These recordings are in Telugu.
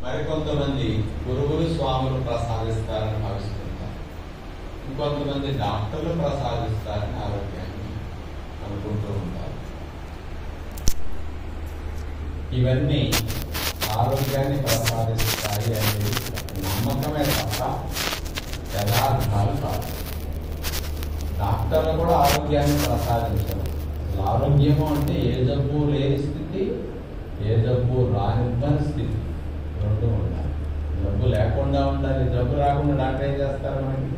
మరికొంతమంది గురువులు స్వాములు ప్రసాదిస్తారని భావిస్తుంటారు. ఇంకొంతమంది డాక్టర్లు ప్రసాదిస్తారని ఆరోగ్యాన్ని అనుకుంటూ ఉంటారు. ఇవన్నీ ఆరోగ్యాన్ని ప్రసాదిస్తాయి అనేది నమ్మకమే తప్ప యథార్థాలు కాదు. డాక్టర్లు కూడా ఆరోగ్యాన్ని ప్రసాదించరు. ఆరోగ్యము అంటే ఏ జబ్బు లేని స్థితి, ఏ జబ్బు రానివ్వని స్థితి, రెండు ఉండాలి. జబ్బు లేకుండా ఉండాలి. జబ్బు రాకుండా డాక్టర్ ఏం చేస్తారు? మనకి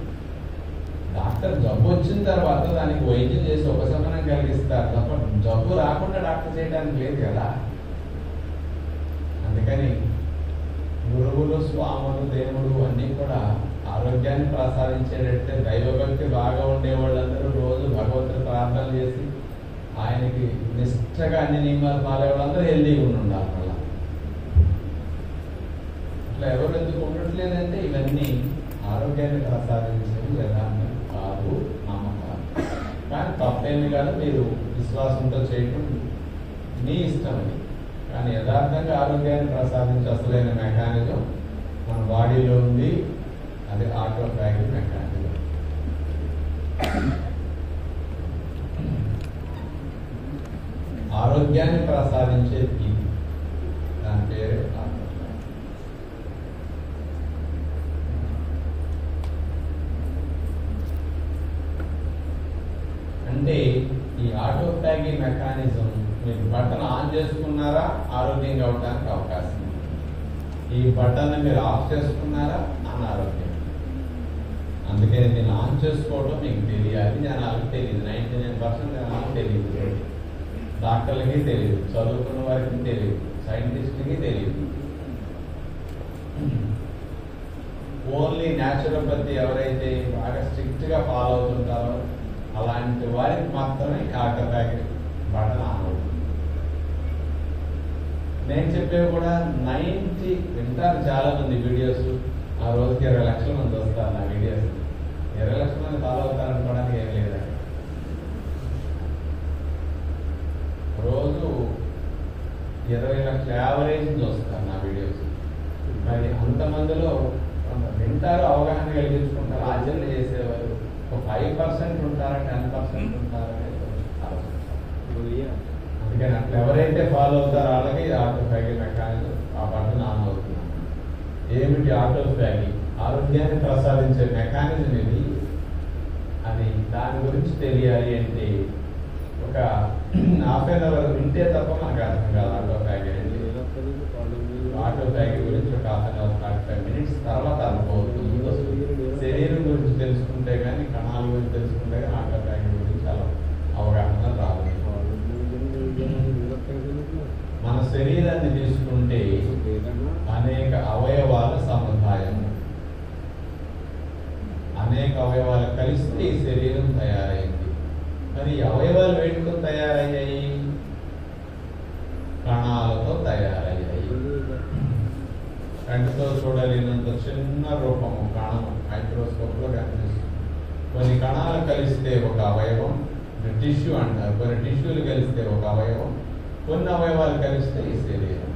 డాక్టర్ జబ్బు వచ్చిన తర్వాత దానికి వైద్యం చేసి ఉపశమనం కలిగిస్తారు తప్ప జబ్బు రాకుండా డాక్టర్ చేయడానికి లేదు కదా. అందుకని గురువులు స్వాములు దేవుడు అన్నీ కూడా ఆరోగ్యాన్ని ప్రసాదించేటట్టే దైవభక్తి బాగా ఉండే వాళ్ళందరూ రోజు భగవంతుడు ప్రార్థన చేసి ఆయనకి నిష్టగా అన్ని నియమాలు పాలే వాళ్ళందరూ హెల్దీగా ఉండాలి. మళ్ళా అట్లా ఎవరు ఎందుకు ఉండట్లేదంటే ఇవన్నీ ఆరోగ్యాన్ని ప్రసాదించేవి యథార్థం కాదు, నమ్మకాలు. కానీ తప్పేమి కాదు, మీరు విశ్వాసంతో చేయటం మీ ఇష్టం అది. కానీ యథార్థంగా ఆరోగ్యాన్ని ప్రసాదించే అసలైన మెకానిజం మన బాడీలో ఉంది. అది ఆటోఫాగి మెకానిజం. ఆరోగ్యాన్ని ప్రసాదించేది ఇది. దాని పేరు ఆటోఫాగి. అంటే ఈ ఆటోఫాగి మెకానిజం మీరు బటన్ ఆన్ చేసుకున్నారా ఆరోగ్యంగా అవడానికి అవకాశం ఉంది. ఈ బటన్ మీరు ఆఫ్ చేసుకున్నారా అనారోగ్యం. అందుకని దీన్ని ఆన్ చేసుకోవడం మీకు తెలియాలి. జనాలకు తెలియదు. 99% జనాలకు తెలియదు. డాక్టర్లకి తెలియదు, చదువుకున్న వారికి తెలియదు, సైంటిస్ట్కి తెలియదు. ఓన్లీ న్యాచురోపతి ఎవరైతే బాగా స్ట్రిక్ట్గా ఫాలో అవుతుంటారో అలాంటి వారికి మాత్రమే ఆటోఫాగి బటన్ ఆన్ అవుతుంది. నేను చెప్పేవి కూడా 90 వింటారు చాలా మంది వీడియోస్. ఆ రోజుకి 20 లక్షల మంది వస్తారు నా వీడియోస్. 20 లక్షల మంది ఫాలో అవుతారనుకోవడానికి ఏం లేదా. రోజు 20 లక్షల యావరేజ్ చూస్తారు నా వీడియోస్. మరి అంతమందిలో వింటారు, అవగాహన కలిగించుకుంటారు, ఆచరణ చేసేవారు ఒక 5% ఉంటారా, 10% ఉంటారా అనేది ఆలోచిస్తారు. అందుకని అట్లా ఎవరైతే ఫాలో అవుతారో వాళ్ళకి ఆటోఫాగి మెకానిజం ఆ బటన్ ఆన్ అవుతుంది. ఏమిటి ఆటోఫాగి? ఆరోగ్యాన్ని ప్రసాదించే మెకానిజం ఇది. అది దాని గురించి తెలియాలి అంటే ఒక హాఫ్ అన్ అవర్ వింటే తప్ప మనకు అర్థం కాదు ఆటోఫాగి అంటే. ఆటోఫాగి గురించి ఒక హాఫ్ అన్ అవర్ 45 మినిట్స్ తర్వాత అనుకోవచ్చు. శరీరం గురించి తెలుసుకుంటే కానీ, కణాల గురించి తెలుసుకుంటే కానీ ఆటోఫాగి గురించి చాలా అవగాహన రాదు. మన శరీరాన్ని తీసుకుంటే అనేక అవయవాల సముదాయం. అనేక అవయవాలు కలిస్తే ఈ శరీరం తయారైంది. మరి అవయవాలు వేటితో తయారయ్యాయి? కణాలతో తయారయ్యాయి. కంటితో చూడలేనంత చిన్న రూపము కణము మైక్రోస్కోప్ లో కనిపిస్తుంది. కొన్ని కణాలు కలిస్తే ఒక అవయవం, టిష్యూ అంటారు. కొన్ని టిష్యూలు కలిస్తే ఒక అవయవం, కొన్ని అవయవాలు కలిస్తే ఈ శరీరం.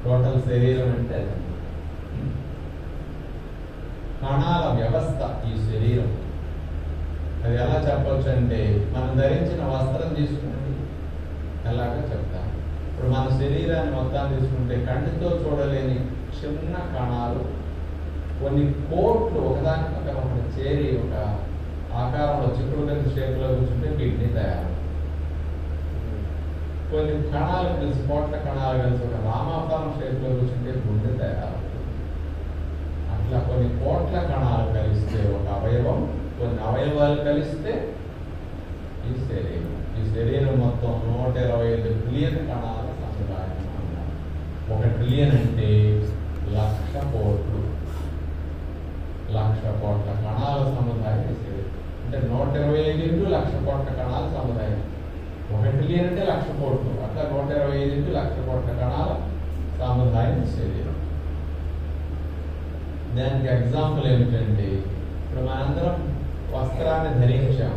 టోటల్ శరీరం అంటే కణాల వ్యవస్థ ఈ శరీరం. అది ఎలా చెప్పొచ్చు అంటే మనం ధరించిన వస్త్రం తీసుకుంటే ఎలాగో చెప్తాను. ఇప్పుడు మన శరీరాన్ని మొత్తాన్ని తీసుకుంటే కంటితో చూడలేని చిన్న కణాలు కొన్ని కోట్లు ఒకదాని పక్కన ఒకటి చేరి ఒక ఆకారంలో చిక్కుడు కలిసి షేప్లో కూర్చుంటే కిడ్నీ తయారు. కొన్ని కణాలు కలిసి కోట్ల కణాలు కలిసి ఒక రామాకారం షేప్లో కూర్చుంటే గుండె తయారు. అట్లా కొన్ని కోట్ల కణాలు కలిస్తే ఒక అవయవం, కొన్ని అవయవాలు కలిస్తే ఈ శరీరం. ఈ శరీరం మొత్తం 125 ట్రిలియన్ కణాల సముదాయం అన్నారు. 1 ట్రిలియన్ అంటే 1,00,000 కోట్లు. 1,00,000 కోట్ల కణాల సముదాయం ఈ శరీరం. అంటే 125 ఇంటూ 1,00,000 కోట్ల కణాల సముదాయం. 1 ట్రిలియన్ అంటే 1,00,000 కోట్లు. అట్లా 125 ఇంటూ 1,00,000 కోట్ల కణాల సముదాయం శరీరం. దానికి ఎగ్జాంపుల్ ఏమిటంటే ఇప్పుడు మనందరం వస్త్రాన్ని ధరించాం.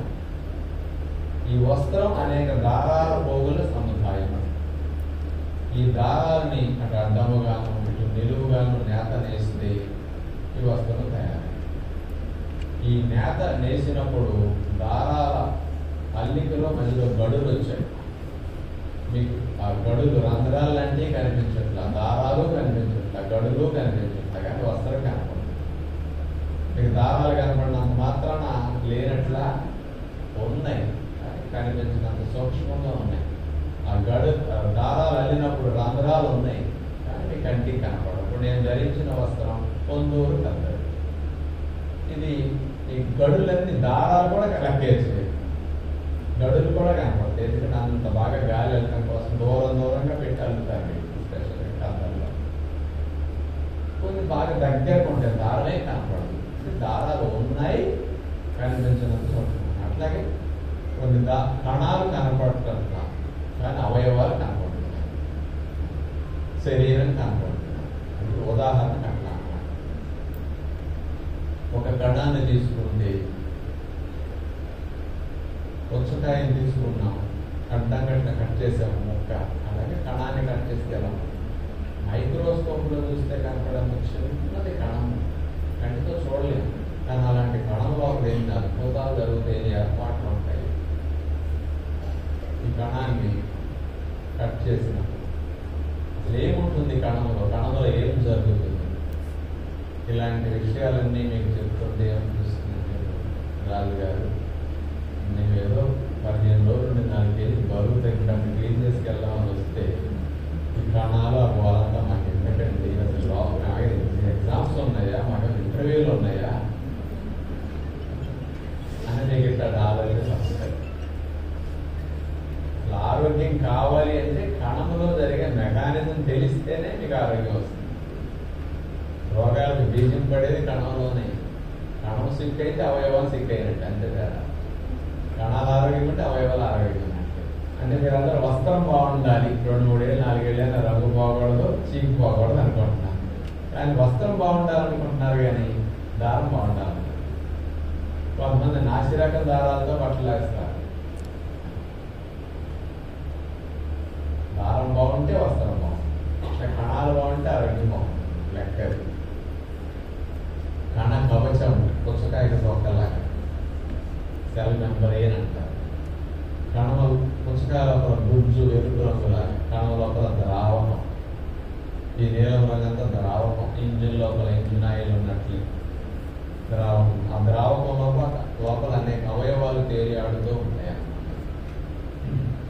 ఈ వస్త్రం అనేక దారాల పోగుల సముదాయం. ఈ దారాలని అటు అడ్డముగాను ఇటు నిలువుగాను నేత నేస్తే ఈ వస్త్రం తయారై, ఈ నేత నేసినప్పుడు దారాల అల్లికలో మధ్యలో గడులు వచ్చాయి. మీకు ఆ గడులు రంధ్రాలు లాంటివి కనిపించట్లా, దారాలు కనిపించట్లా, గడులు కనిపించట్లా, కానీ వస్త్రం కనపడుతుంది. మీకు దారాలు కనపడినంత మాత్రాన లేనట్లా ఉన్నాయి, కనిపించినంత సూక్ష్మంగా ఉన్నాయి. ఆ దారాలు అల్లినప్పుడు రంధ్రాలు ఉన్నాయి, కానీ కంటికి కనపడవు. ఇప్పుడు నేను ధరించిన వస్త్రం పొందూరు కలదు. ఇది ఈ గడులన్నీ దారాలు కూడా లెక్కేసేది, గడులు కూడా కనపడతాయి. ఎందుకంటే అంత బాగా గాలి వెళ్ళడం కోసం దూరంగా పెట్టి అల్లుతారు. స్పెషల్గా కథల్లో కొన్ని బాగా దగ్గరకు ఉంటాయి, దారమే కనపడదు. దారాలు ఉన్నాయి, కనిపించినంత సూక్ష్మంగా. అట్లాగే కొన్ని కణాలు కనపడుతున్నా కానీ అవయవాలు కనపడుతున్నాయి, శరీరం కనపడుతున్నాయి. అంటే ఉదాహరణకు అట్లా ఒక కణాన్ని తీసుకుంటే, పుచ్చకాయని తీసుకున్నాం, అడ్డంగా కట్ చేసాము ముక్క, అలాగే కణాన్ని కట్ చేస్తే ఎలా మైక్రోస్కోప్లో చూస్తే కనపడంత చిన్నది కణం, కంటితో చూడలేము. కానీ అలాంటి కణంలో ఎన్ని అద్భుతాలు జరుగుతాయి, ఏర్పాట్లు ఉంటాయి. ఈ కణాన్ని కట్ చేసినప్పుడు అసలు ఏముంటుంది కణంలో ఏం జరుగుతుంది, ఇలాంటి విషయాలన్నీ మీకు చెప్తుంటే ఏమనిపిస్తుంది, రాజు గారు నేను ఏదో 15 రోజుల నుండి 4 కేజీలు బరువు తగ్గడానికి క్లీన్ చేసుకెళ్దామని వస్తే ఈ కణాలు ఆ గోలంతా మాకు ఎందుకండి, అసలు ఎగ్జామ్స్ ఉన్నాయా, మాకు ఇంటర్వ్యూలు ఉన్నాయా అని మీకు ఇట్లా ఆలోచన వస్తాయి. ఆరోగ్యం కావాలి అంటే కణంలో జరిగే మెకానిజం తెలిస్తేనే మీకు ఆరోగ్యం వస్తుంది. రోగాలకు బీజం పడేది కణంలోనే. కణం సిక్ అయితే అవయవాలు సిక్ అయినట్టు, అంతే తేడా. కణాలు ఆరోగ్యం ఉంటే అవయవాలు ఆరోగ్యం ఉన్నట్టు. అంటే మీరందరూ వస్త్రం బాగుండాలి, 2-3 ఏళ్ళు 4 ఏళ్ళైనా రంగు పోకూడదు, చీకు పోకూడదు అనుకుంటున్నాను. కానీ వస్త్రం బాగుండాలనుకుంటున్నారు, కానీ దారం బాగుండాలనుకుంటున్నారు. కొంతమంది నాసిరకం దారాలతో బట్టలు వేస్తారు. దారం బాగుంటే వస్త్రం బాగుంటుంది, కణాలు బాగుంటే ఆరోగ్యం బాగుంటుంది. లెక్క కణ కవచం పుచ్చకాయకు తొక్కలాగా సెల్ మెంబ్రేన్ అంటారు. కణము పుచ్చకాయ లోపల గుజ్జు ఎరుపు రంగులాగా, కణం లోపల ద్రావకం, ఈ నీలం రంగంతా ద్రావకం, ఇంజిన్ లోపల ఇంజిన్ ఆయిల్ ఉన్నట్లు ద్రావకం. ఆ ద్రావకం లోపల అనేక అవయవాలు తేలియాడుతూ ఉంటాయి.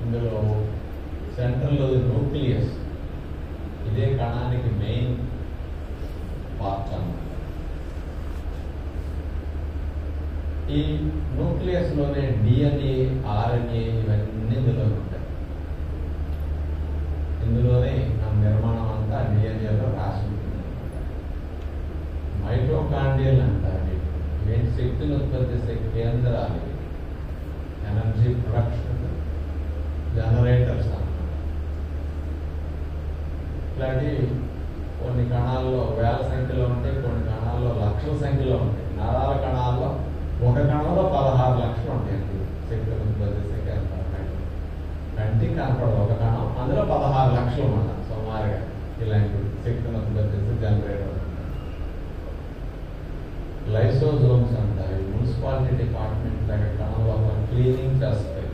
ఇందులో సెంట్రల్ న్యూక్లియస్, ఇదే కణానికి మెయిన్ పార్ట్ అన్నమాట. ఈ న్యూక్లియస్ లోనే డిఎన్ఏ, ఆర్ఎన్ఏ ఇవన్నీ ఇందులో ఉంటాయి. ఇందులోనే మన నిర్మాణం అంతా డిఎన్ఏలో రాసి ఉంటుంది. మైటోకాండ్రియల్ అంటారు. ఇవేంటి శక్తిని ఉత్పత్తి చేసే కేంద్రాలు, ఎనర్జీ ప్రొడక్షన్ జనరేటర్స్ అన్నమాట. ఇట్లాంటి కొన్ని కణాల్లో వేల సంఖ్యలో ఉంటాయి, కొన్ని కణాల్లో లక్షల సంఖ్యలో ఉంటాయి. నరాల కణాల్లో ఒక కణంలో 16 లక్షలు ఉంటాయండి శక్తి ఉత్పత్తి చేసే కేంద్రాలు. కంటికి కనపడదు ఒక కణం, అందులో 16 లక్షలు మన సుమారుగా ఇలాంటి శక్తిని ఉత్పత్తి చేసే జనరేటర్. లైసోజోమ్స్ అంటారు. మున్సిపాలిటీ డిపార్ట్మెంట్ లాగా కణం లోపల క్లీనింగ్ చేస్తాయి.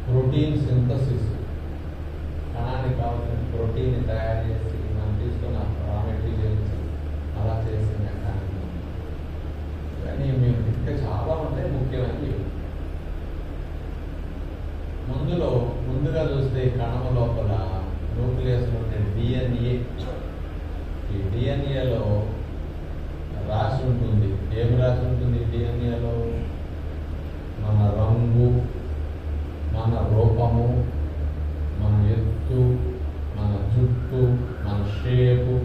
ప్రోటీన్ సింథసిస్, కణానికి కావాల్సిన ప్రోటీన్ తయారు చేసి మనం తీసుకున్న రా మెటీరియల్స్ అలా చేసే మెకానిజం. కానీ మేము ఇంకా చాలా ఉంటాయి ముఖ్యమైనవి. ముందుగా చూస్తే కణం లోపల న్యూక్లియస్ ఉండే డిఎన్ఏ. ఈ డిఎన్ఏలో రాసి ఉంటుంది. ఏం రాసి ఉంటుంది డిఎన్ఏలో? మన రంగు, మన రూపము, మన ఎత్తు, మన జుట్టు, మన షేపు,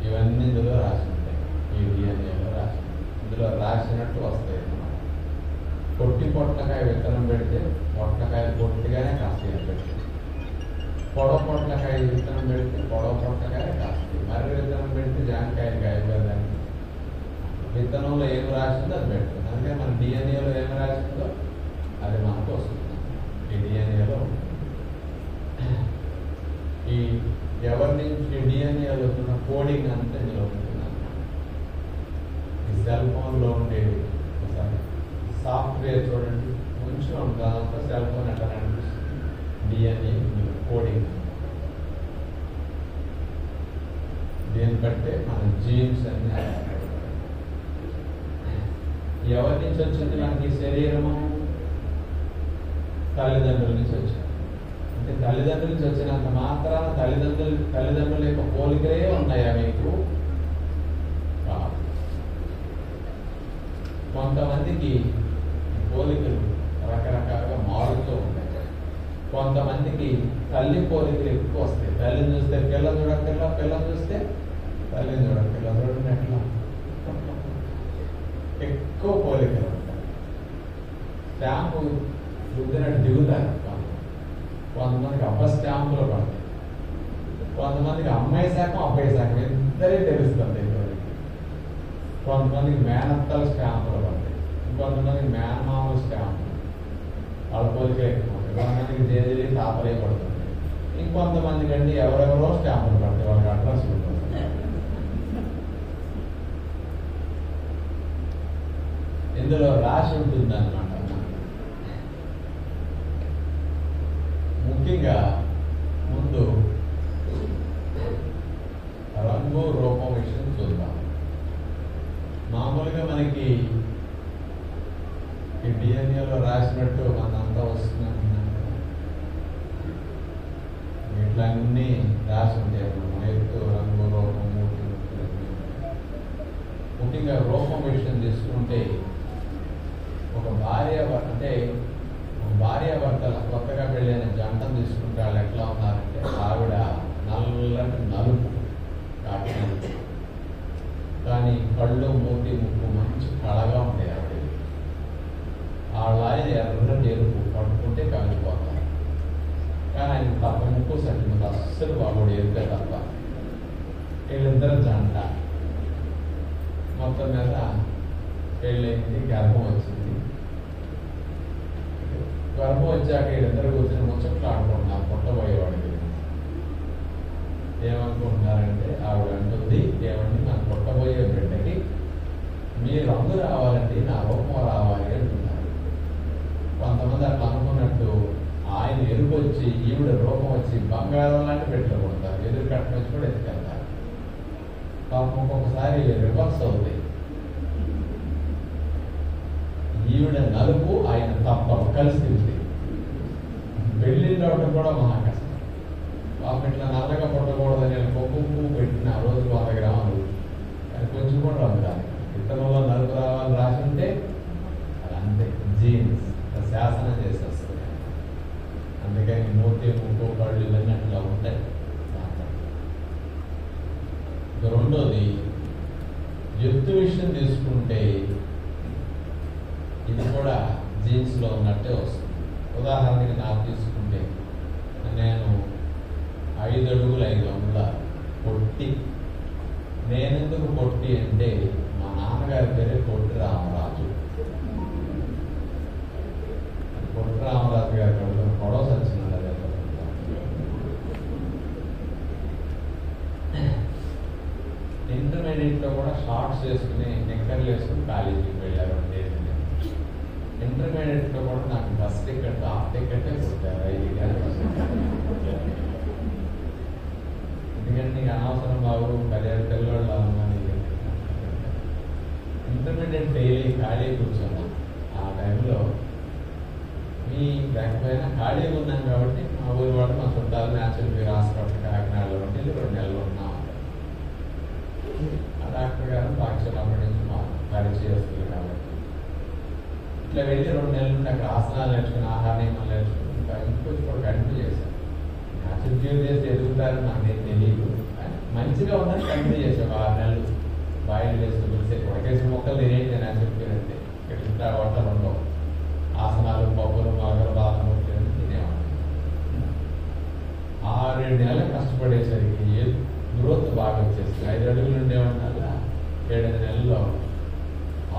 ఇవన్నీ ఇందులో రాసి ఉంటాయి. ఈ డిఎన్ఏలో రాసి ఇందులో రాసినట్టు వస్తాయి అన్నమాట. పొట్లకాయ విత్తనం పెడితే పొట్లకాయలు పొట్టిగానే కాస్తాయి. పెట్టి పొడవ పొట్లకాయ విత్తనం పెడితే పొడవ పొట్లకాయ కాస్తాయి. మర్రి విత్తనం పెడితే జామకాయలు కాయలేదని. విత్తనంలో ఏం రాసిందో అది పెడుతుంది. అందుకే మన డిఎన్ఏలో ఏం రాసిందో అది మనకు వస్తుంది. ఈ ఈ డిఎన్ఏలో. ఈ ఎవరి నుంచి డిఎన్ఏలో ఉన్న కోడింగ్ అంతా ఇందులో ఉంటుందన్నమాట. ఈ సెల్ ఫోన్లో ఉండేది ఒకసారి సాఫ్ట్వేర్ చూడండి, కొంచెం ఉంటుంది, సెల్ ఫోన్ ఎట్లా అనిపిస్తుంది, డిఎన్ఏ కోడింగ్. దీన్ని బట్టే మన జీన్స్ అన్ని ఎవరి నుంచి వచ్చింది మనకి శరీరము? తల్లిదండ్రుల నుంచి వచ్చింది. అంటే తల్లిదండ్రుల నుంచి వచ్చినంత మాత్రాన తల్లిదండ్రుల యొక్క పోలికలే ఉన్నాయా మీకు? కాదు. కొంతమందికి పోలికలు రకరకాలుగా మారుతూ ఉంటాయి. కొంతమందికి తల్లి పోలికలు ఎక్కువ వస్తాయి. తల్లిని చూస్తే పిల్ల చూడక్కర్లా, పిల్లని చూస్తే తల్లిని చూడక్కర్లా. చూడండి ఎట్లా ఎక్కువ పోలికలు ఉంటాయి. స్టాంపు రుద్దినట్టు దిగుతారు. కొంతమందికి అబ్బ స్టాంపులు పడతాయి, కొంతమందికి అమ్మాయి శాఖం అబ్బాయి శాఖం ఇద్దరే తెలుస్తుంది. కొంతమందికి మేనత్తల స్టాంపులు పడతాయి, ఇంకొంతమందికి మేనమామల స్టాంపులు, వాళ్ళ పోలిక ఎక్కువ ఉంటాయి. కొంతమందికి జేజీ తాపలే పడుతుంది, ఇంకొంతమందికి అండి ఎవరెవరో స్టాంపులు పడతాయి, వాళ్ళకి అడ్రస్ ఉంటుంది. ఇందులో రాసి ఉంటుంది అన్నమాట. ముఖ్యంగా ముందు రంగు రూపం విషయం చూద్దాం. మామూలుగా మనకి ఈ డిఎన్ఏలో రాసినట్టు మనంతా వస్తుందంటున్నాం కదా, ఇట్లా అన్నీ రాసి ఉంటాయి. ఎత్తు, రంగు, రూపం, మూర్తి, ముఖ్యంగా రూపం విషయం తీసుకుంటే ఒక భార్యాభర్తల కొత్తగా పెళ్ళైన జంటను తీసుకుంటే వాళ్ళు ఎట్లా ఉన్నారంటే, ఆవిడ నల్లటి నలుపు కాకి నలుపు, కానీ కళ్ళు, మూతి, ముక్కు మంచి కళగా ఉంటాయి. ఆవిడ ఆయన ఎర్రటి ఎరుపు పట్టుకుంటే కమిలిపోతారు. కానీ ఆయన తప్ప ముక్కు సట్టి అస్సలు బాగుడు ఎరుపే తప్ప. వీళ్ళిద్దరు జంట. మొత్తం మీద పెళ్ళయింది, గర్భం వచ్చింది. గర్భం వచ్చాక వీళ్ళిద్దరు కూర్చొని ముచ్చట్లు ఆడుకుంటున్నారు. పుట్టబోయేవాడికి ఏమనుకుంటున్నారంటే, ఆవిడ అంటుంది, ఏమండి నాకు పుట్టబోయే బిడ్డకి మీ రంగు రావాలండి, నా రూపం రావాలి అంటున్నారు. కొంతమంది అట్లా అనుకున్నట్టు ఆయన ఎరుపు వచ్చి ఈవిడ రూపం వచ్చి బంగారం లాంటి బిడ్డలు కొడతారు. ఎదురు కట్ట వచ్చి కూడా ఎత్తుకెళ్తారు. పాపం ఒక్కొక్కసారి రివర్స్ అవుతాయి. ఈవిడ నలుపు, ఆయన తప్ప కలిసి తింది. పెళ్ళిళ్ళు అవడం కూడా మహా కష్టం. పాపం ఇట్లా నల్లగా పుట్టకూడదని కొమ్ము పువ్వు పెట్టిన రోజు 100 గ్రాములు, కానీ కొంచెం కూడా రంగు రాదు. ఇతరులలో నలుపు రావాలి రాసి ఉంటే అది అంతే, జీన్స్ శాసనం చేసేస్తుంది. అందుకని మూతి, ముక్కు, కళ్ళు ఇవన్నీ అట్లా ఉంటాయి. రెండోది ఎత్తు విషయం తీసుకుంటే ఇది కూడా జీన్స్లో ఉన్నట్టే వస్తుంది. ఉదాహరణకి నాకు తీసుకుంటే నేను 5 అడుగులు 5 అంగుళాల పొట్టి. నేనెందుకు పొట్టి అంటే మా నాన్నగారి పేరే పొట్టి రామరాజు. పొట్టి రామరాజు గారి గొడవ సచ్చినాడు. అదే ఇంటర్మీడియట్లో కూడా షార్ట్స్ వేసుకుని నిక్కర్లు వేసుకుని కాలేజీకి వెళ్ళారు. ఇంటర్మీడియట్లో కూడా నాకు బస్ టికెట్, హాఫ్ టికెటే కొట్టారు 5 గంటలు. ఎందుకంటే నీకు అనవసరం బాబు, 10 పిల్లలు అమ్మని. ఇంటర్మీడియట్ డైలీ ఖాళీ కూర్చున్నాం. ఆ టైంలో మీ లేకపోయినా ఖాళీగా ఉన్నాం కాబట్టి మా ఊరి వాడు, మా చుట్టాలు న్యాచురల్ హాస్పిటల్ కాకినాడలో ఉంటే 2 నెలలు ఉన్నాం. ఆ డాక్టర్ గారు పాఠశాల నుంచి మా పరిచయస్తులు కాబట్టి ఇట్లా వెళ్ళి 2 నెలల నుండి అక్కడ ఆసనాలు నేర్చుకుని, ఆహార నియమాలు నేర్చుకుని, ఇంకా ఇంకొంచెం కూడా కంటిన్యూ చేశాను. న్యాచురల్ చేసి ఎదుగుతారు నాకేం తెలియదు, మంచిగా ఉన్నది కంటిన్యూ చేసాం. 6 నెలలు బాయిల్ వెజిటబుల్స్, ఉడకేసిన మొక్కలు తినేది న్యాచురల్ అంటే. ఇట్లా వంటలు ఉండవు, ఆసనాలు, పప్పులు, మొగలు, బాదం తినేవాడు. 6-7 నెలలు కష్టపడేసరికి గ్రోత్ బాగా వచ్చేసింది. 5 అడుగులు ఉండేవాళ్ళ 7 నెలల్లో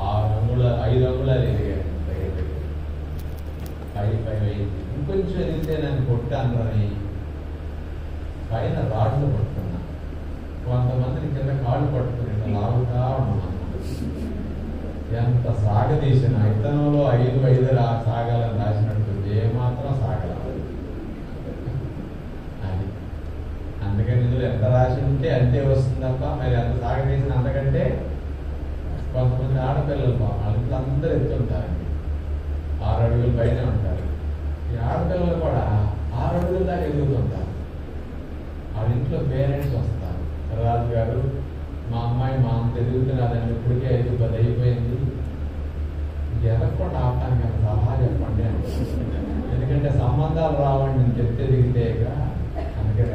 5 అంగుళాలు ఎదిగారు. 5 అయింది. ఇంకొంచెం ఎదిగితే నన్ను కొట్టాను అని పైన రాడ్లు పట్టుకున్నా. కొంతమందిని కింద కాళ్ళు పట్టుకుని ఇట్లా లాగుతా ఉన్నాను. ఎంత సాగదీసిన ఇతనంలో 5 సాగాలని రాసినట్టు ఏమాత్రం సాగల. అది అందుకని ఇందులో ఎంత రాసి ఉంటే అంతే వస్తుంది తప్ప మరి ఎంత సాగదీసిన అంతకంటే. కొంతమంది ఆడపిల్లలు వాళ్ళ అందరూ ఎత్తుంటారండి, 6 అడుగుల పైన ఉంటారు. ఈ ఆడపిల్లలు కూడా 6 అడుగుల దాకా ఎదుగుతుంటారు. వాళ్ళ ఇంట్లో పేరెంట్స్ వస్తారు, రాజు గారు మా అమ్మాయి మా అంత ఎదుగుతున్నదండి, ఇప్పటికే 5-10 అయిపోయింది, ఎదగకుండా ఆపడానికి అంత సలహా చెప్పండి అంటే. ఎందుకంటే సంబంధాలు రావండి నేను చెప్తే దిగితేగా. అందుకని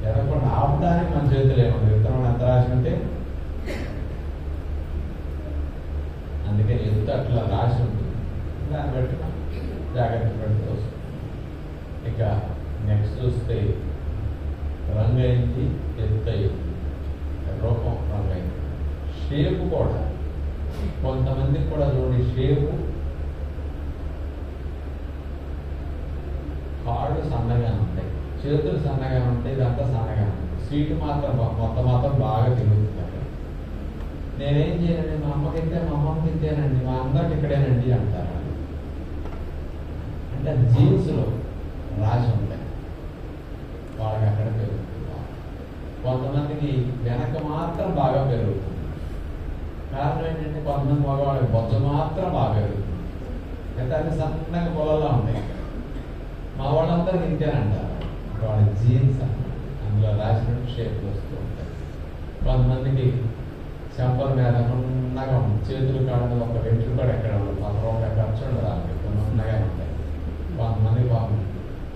ఎదగకుండా ఆపడానికి మన చేతులు ఏమన్నా విత్తనం ఎంత రాసి ఉంటే. అందుకని ఎత్తు అట్లా రాసి ఉంటుంది, దాన్ని బట్టి మనం జాగ్రత్త పడుతూ వస్తుంది. ఇక నెక్స్ట్ చూస్తే రంగు అయింది, ఎత్తు అయింది, రూపం రంగు అయింది, షేపు కూడా. కొంతమందికి కూడా చూడండి షేపు కాళ్ళు సన్నగా ఉంటాయి, చేతులు సన్నగా ఉంటాయి, ఇదంతా సన్నగా ఉంటుంది. సీటు మాత్రం మొత్తం బాగా తిరుగుతుంది. అక్కడ నేనేం చేయనండి, మా అమ్మకి ఇస్తే మా అమ్మకి ఇస్తేనండి, మా అందరికి ఇక్కడేనండి అంటారు. అంటే జీన్స్లో రాసి ఉంటాయి, వాళ్ళకి అక్కడ పెరుగుతుంది. కొంతమందికి వెనక మాత్రం బాగా పెరుగుతుంది. కారణం ఏంటంటే కొంతమంది మగవాళ్ళకి బొజ్జ మాత్రం బాగా పెరుగుతుంది, అయితే అన్ని సన్నగా పొలంలో ఉంటాయి. మా వాళ్ళందరికీ ఇంతేనంటారు, వాళ్ళ జీన్స్ అందులో రాసినట్టు షేప్లు వస్తూ ఉంటాయి. కొంతమందికి చెంపల మీద ఉన్నగా ఉంటుంది, చేతులు కాళ్ళ ఒక వెంట్రుక కూడా ఎక్కడ ఉండదు, రూపాయి ఖర్చు ఉండదు, వాళ్ళకి కొన్ని ఉన్నగా ఉంటాయి. కొంతమంది పాపం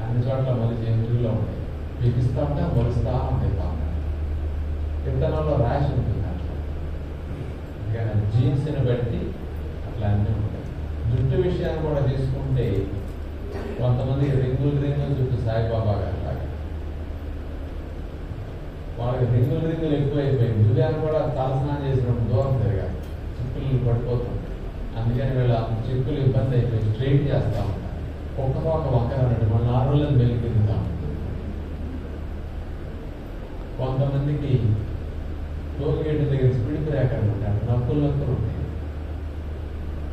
అన్ని చోట్ల మళ్ళీ జంతువుల్లో ఉంటాయి, బిగిస్తూ ఉంటే మొలుస్తూ ఉంటాయి. పాపం విత్తనంలో రాసి ఉంటుంది అట్లా. అందుకని జీన్స్ని బట్టి అట్లా అన్నీ ఉంటాయి. జుట్టు విషయాన్ని కూడా తీసుకుంటే కొంతమంది రింగులు జుట్టు సాయిబాబా గారు లాగా, వాళ్ళకి రింగులు ఎక్కువైపోయింది. ఉదయాన్ని కూడా తలస్నానం చేసినప్పుడు దూరం తిరగాలి, చిక్కులు పడిపోతుంది. అందుకని వీళ్ళ చిక్కులు ఇబ్బంది అయిపోయి స్ట్రైట్ చేస్తూ ఉంటారు. ఒక్క వంకర అన్నట్టు మన 4 రోజులకు మెల్లి తిరుగుతూ ఉంటుంది. కొంతమందికి టోల్ గేట్ దగ్గర స్పీడ్ బ్రేకర్ ఉంటాడు, నొప్పులు ఉంటాయి.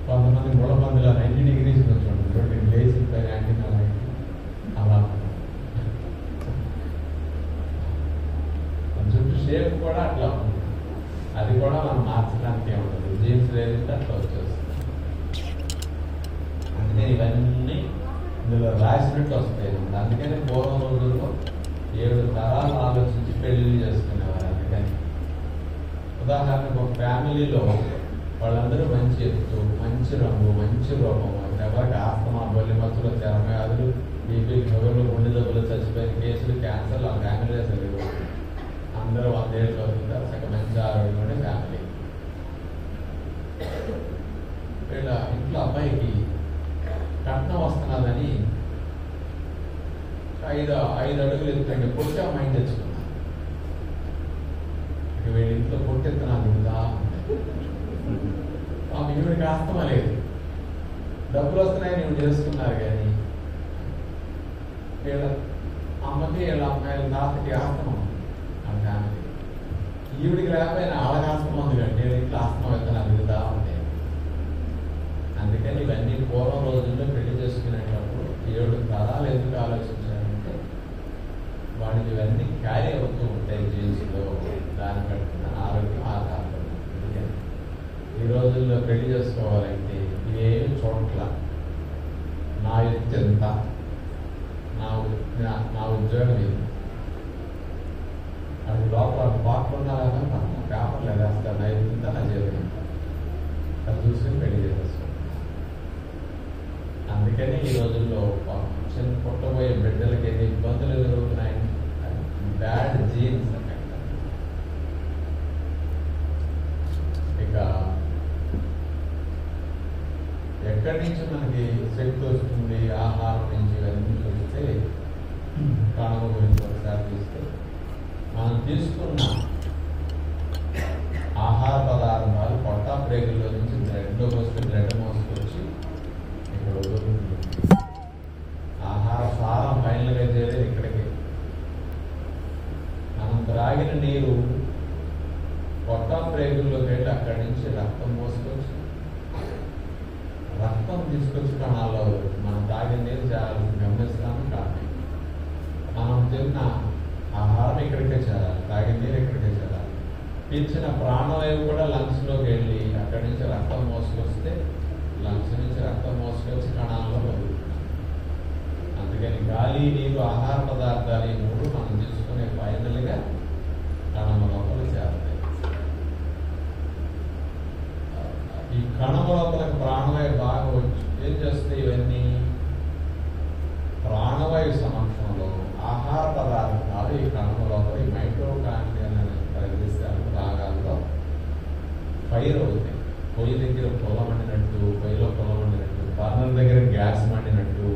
కొంతమంది ముళ్ళపందులో 90 degrees వచ్చి ఉంటుంది, లేచి యాంటీనా లైట్ అలా ఉంటుంది. జుట్టు షేప్ కూడా అట్లా ఉంటుంది, అది కూడా మనం మార్చడానికి ఏముంటుంది, జీన్స్ వేస్తే అట్లా వచ్చేస్తుంది. అందుకని ఇవన్నీ ఇందులో రాసినట్టు వస్తాయి. అందుకని పూర్వం రోజుల్లో 7 తరాలు ఆలోచించి పెళ్లి చేసుకునేవారు. అందుకని ఉదాహరణకు ఒక ఫ్యామిలీలో వాళ్ళందరూ మంచి ఎత్తు, మంచి రంగు, మంచి రూపం, ఎవరికి ఆస్తమా, బొల్లి మత్తులు, చర్మవ్యాధులు, బీపీ, షుగర్లు, గుండె జబ్బులు, చచ్చిపోయిన కేసులు, క్యాన్సర్లు ఆ ఫ్యామిలీ అసలు అందరూ 100 ఏళ్ళు బతుకుతారు, చక్క మంచి ఆరోగ్యం ఫ్యామిలీ. వీళ్ళ ఇంట్లో అబ్బాయికి కట్నం వస్తున్నదని 5 అడుగులు ఎత్తుకండి పొట్టి అమ్మాయిని తెచ్చుకున్నారు. వీళ్ళ ఇంట్లో పొట్టెత్తున్నారు ఉందా, ఈవిడికి ఆస్తమా లేదు, డబ్బులు వస్తున్నాయని ఈవిడ చేసుకున్నారు. కానీ వీళ్ళ అమ్మకి వీళ్ళ అమ్మాయిల తాతకి ఆస్తమా ఆ ఫ్యామిలీ. ఈవిడికి లేకపోయినా వాళ్ళకి ఆస్తమా ఉంది కంటే ఇంట్లో ఆస్తమా విత్తనాలు దిగుతా ఉంటాయి. అందుకని ఇవన్నీ పూర్వం రోజుల్లో పెళ్లి చేసుకునేటప్పుడు 7 తరాలు ఎందుకు ఆలోచించారంటే వాడికి ఇవన్నీ క్యారీ అవుతూ ఉంటాయి జీన్స్లో, దాన్ని కట్టుకున్న ఆరోగ్యం ఆధారపడుతుంది. ఈ రోజుల్లో పెళ్లి చేసుకోవాలంటే ఇవేమి చోట్ల నా ఎత్తు ఎంత, నా ఉద్యోగం ఏంటి, అది లోపల పాటలు ఉన్నారా పేపర్లు వేస్తారు, నా ఎత్తు ఎంత, నా జీవితం ఎంత, అది చూసుకుని పెళ్లి చేసేస్తాం. అందుకని ఈ రోజుల్లో చిన్న పుట్టబోయే బిడ్డలకి ఎన్ని ఇబ్బందులు ఎదురవుతున్నాయండి, బ్యాడ్ జీన్స్. ఇక ఎక్కడి నుంచి మనకి శక్తి వస్తుంది, ఆహారం నుంచి ఇవన్నీ చూస్తే ప్రాణము గురించి ఒకసారి చూస్తే మనం తీసుకున్న ఆహార పదార్థాలు పొట్ట ప్రేగుల్లో నుంచి బ్లడ్లోకి వస్తే బ్లడ్ మోసుకొచ్చి ఇక్కడ వదులుతుంది. నీరు పొట్టం ప్రేగుల్లోకి వెళ్ళి అక్కడి నుంచి రక్తం మోసుకొచ్చి రక్తం తీసుకొచ్చి కణాల్లో మనం తాగిన నీరు చాలా గమనిస్తాము. కానీ మనం తిన్న ఆహారం ఇక్కడికే చేరాలి, తాగిన నీరు ఇక్కడికే చేరాలి. పీల్చిన ప్రాణవాయువు కూడా లంగ్స్లోకి వెళ్ళి అక్కడి నుంచి రక్తం మోసుకొస్తే లంగ్స్ నుంచి రక్తం మోసుకొచ్చి కణాల్లో పెరుగుతుంది. అందుకని గాలి, నీరు, ఆహార పదార్థాలు ఈ మూడు మనం తీసుకునే ఫైనల్గా కణం లోపల చేరతాయి. ఈ కణం లోపలకు ప్రాణవాయువు బాగా వచ్చి ఏం చేస్తాయి? ఇవన్నీ ప్రాణవాయు సమక్షంలో ఆహార పదార్థాలు ఈ కణం లోపల ఈ మైటోకాండ్రియా అనే పరిధిస్తాలు భాగాల్లో ఫైర్ అవుతాయి. పొయ్యి దగ్గర పొల మండినట్టు, పొయ్యిలో పొల మండినట్టు, బర్నర్ దగ్గర గ్యాస్ మండినట్టు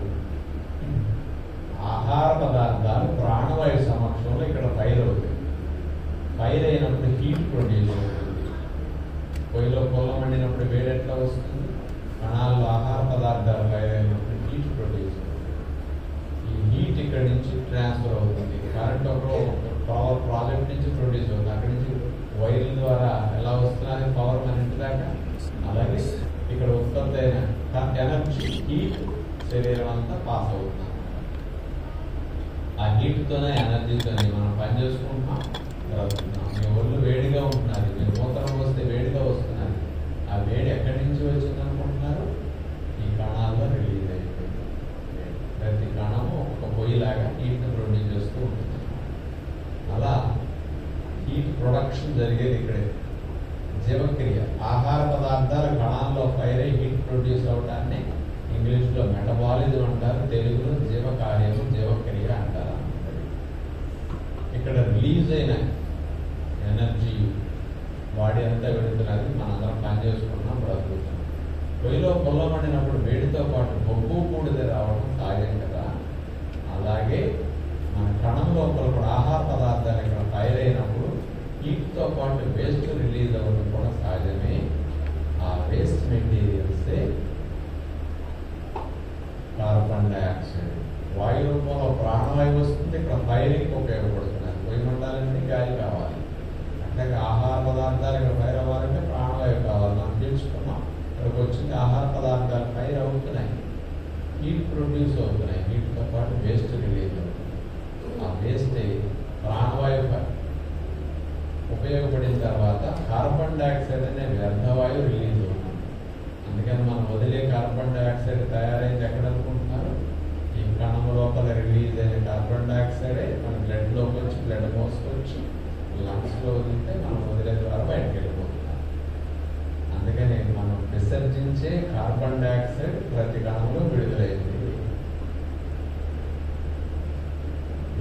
ఆహార పదార్థాలు ప్రాణవాయు సమక్షంలో ఇక్కడ ఫైర్ అవుతాయి. ఫైర్ అయినప్పుడు హీట్ ప్రొడ్యూస్ అవుతుంది. పొయ్యిలో పొల మండినప్పుడు వేడి ఎట్లా వస్తుంది? కణాల్లో ఆహార పదార్థాలు ఫైర్ అయినప్పుడు హీట్ ప్రొడ్యూస్ అవుతుంది. ఈ హీట్ ఇక్కడ నుంచి ట్రాన్స్ఫర్ అవుతుంది. కరెంట్ ఒక పవర్ ప్రాజెక్ట్ నుంచి ప్రొడ్యూస్ అవుతుంది. అక్కడి నుంచి వైర్ల ద్వారా ఎలా వస్తున్నది పవర్ మన ఇంటి దాకా. అలాగే ఇక్కడ ఉత్పత్తి అయిన ఎనర్జీ హీట్ శరీరం అంతా పాస్ అవుతుంది. ఆ హీట్తోనే ఎనర్జీతోనే మనం పని చేసుకుంటున్నాం, బ్రతుకుతున్నాం. మీ ఒళ్ళు వేడిగా ఉంటున్నది, మీ మూత్రం వస్తే వేడిగా వస్తున్నది. ఆ వేడి ఎక్కడి నుంచి వచ్చింది అనుకుంటున్నారు? ఈ కణాల్లో రిలీజ్ అయిపోయింది. ప్రతి కణము ఒక పొయ్యిలాగా హీట్ని ప్రొడ్యూస్ చేస్తూ ఉంటుంది. అలా హీట్ ప్రొడక్షన్ జరిగేది ఇక్కడే. జీవక్రియ, ఆహార పదార్థాలు కణాల్లో ఫైర్ అయ్యి హీట్ ప్రొడ్యూస్ అవడాన్ని ఇంగ్లీష్లో మెటబాలిజం అంటారు, తెలుగులో జీవకార్యము, జీవక్రియ అంటారు. ఇక్కడ రిలీజ్ అయిన ఎనర్జీ బాడీ అంతా వెళుతున్నది, మనందరం పని చేసుకున్నాం, బ్రతుకుతున్నాం. పొయ్యిలో పొల్ల మండినప్పుడు వేడితో పాటు బొగ్గు కూడితే రావడం సహజం కదా. అలాగే మన కణం లోపల కూడా ఆహార పదార్థాలు ఇక్కడ ఫైర్ అయినప్పుడు హీట్తో పాటు వేస్ట్ రిలీజ్ అవ్వడం కూడా సహజమే. ఆ వేస్ట్ మెటీరియల్సే కార్బన్ డైఆక్సైడ్. వాయు రూపంలో ప్రాణవాయువు వస్తుంది, ఇక్కడ ఫైరింగ్ ఉపయోగపడుతున్నారు. పొయ్యి మండాలంటే గాలి కావాలి, అట్లాగే ఆహార పదార్థాలు ఇక్కడ ఫైర్ అవ్వాలంటే ప్రాణవాయువు కావాలి. మనం పీల్చుకున్నాం, ఇక్కడికి వచ్చింది ఆహార పదార్థాలు ఫైర్ అవుతున్నాయి, హీట్ ప్రొడ్యూస్ అవుతున్నాయి, హీట్తో పాటు వేస్ట్ రిలీజ్ అవుతుంది. ఆ వేస్ట్ ప్రాణవాయువు ఉపయోగపడిన తర్వాత కార్బన్ డైఆక్సైడ్ అనే వ్యర్థవాయువు రిలీజ్ అవుతుంది. అందుకని మనం వదిలే కార్బన్ డైఆక్సైడ్ తయారైంది ఎక్కడ అనుకుంటున్నారు? ఈ కణం లోపల రిలీజ్ అయిన కార్బన్ డైఆక్సైడే మన బ్లడ్లోకి వచ్చి బ్లడ్ మోసుకొచ్చి లంగ్స్లో వదిలితే మనం వదిలే ద్వారా బయటకు వెళ్ళిపోతున్నాం. అందుకని మనం విసర్జించే కార్బన్ డైఆక్సైడ్ ప్రతి కణంలో విడుదలైంది.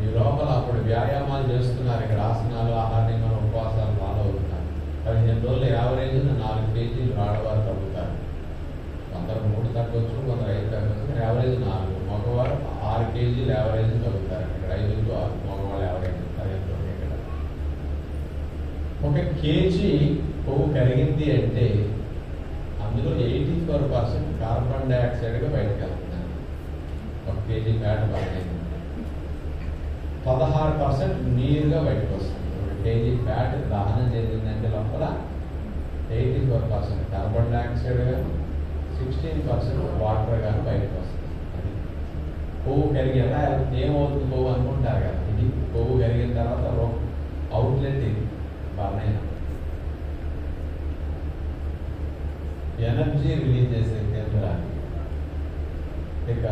ఈ లోపల అప్పుడు వ్యాయామాలు చేస్తున్నారు, ఇక్కడ ఆసనాలు, ఆహార నియమాలు, ఉపవాసాలు ఫాలో అవుతున్నారు. 15 రోజులు యావరేజ్ 4 కేజీలు ఆడవారు తగ్గుతారు. కొందరు 3 తగ్గొచ్చు, కొందరు 5 తగ్గొచ్చు. యావరేజ్ 4, మగవారు 6 కేజీలు యావరేజ్ తగ్గుతారు. ఇక్కడ 5 to 6 మగవాళ్ళు యావరేజ్. ఇక్కడ 1 కేజీ కొవ్వు కరిగింది అంటే అందులో 84% కార్బన్ డైఆక్సైడ్గా బయటకు వెళ్తున్నారు. 1 కేజీ ఫ్యాట్ బాగైంది, 16% నీరుగా బయటకు వస్తుంది. 1 కేజీ ఫ్యాట్ దహనం చెందిందంటే లోపల 84% కార్బన్ డైఆక్సైడ్ గాను 16% వాటర్ గాను బయటకు వస్తుంది. అది కొవ్వు కరిగి ఎలా ఏమవుతుంది కొవ్వు అనుకుంటారు కదా. ఇది కొవ్వు కరిగిన తర్వాత అవుట్లెట్ ఇది బర్న్ అయిన ఎనర్జీ రిలీజ్ చేసే కేంద్రాన్ని. ఇక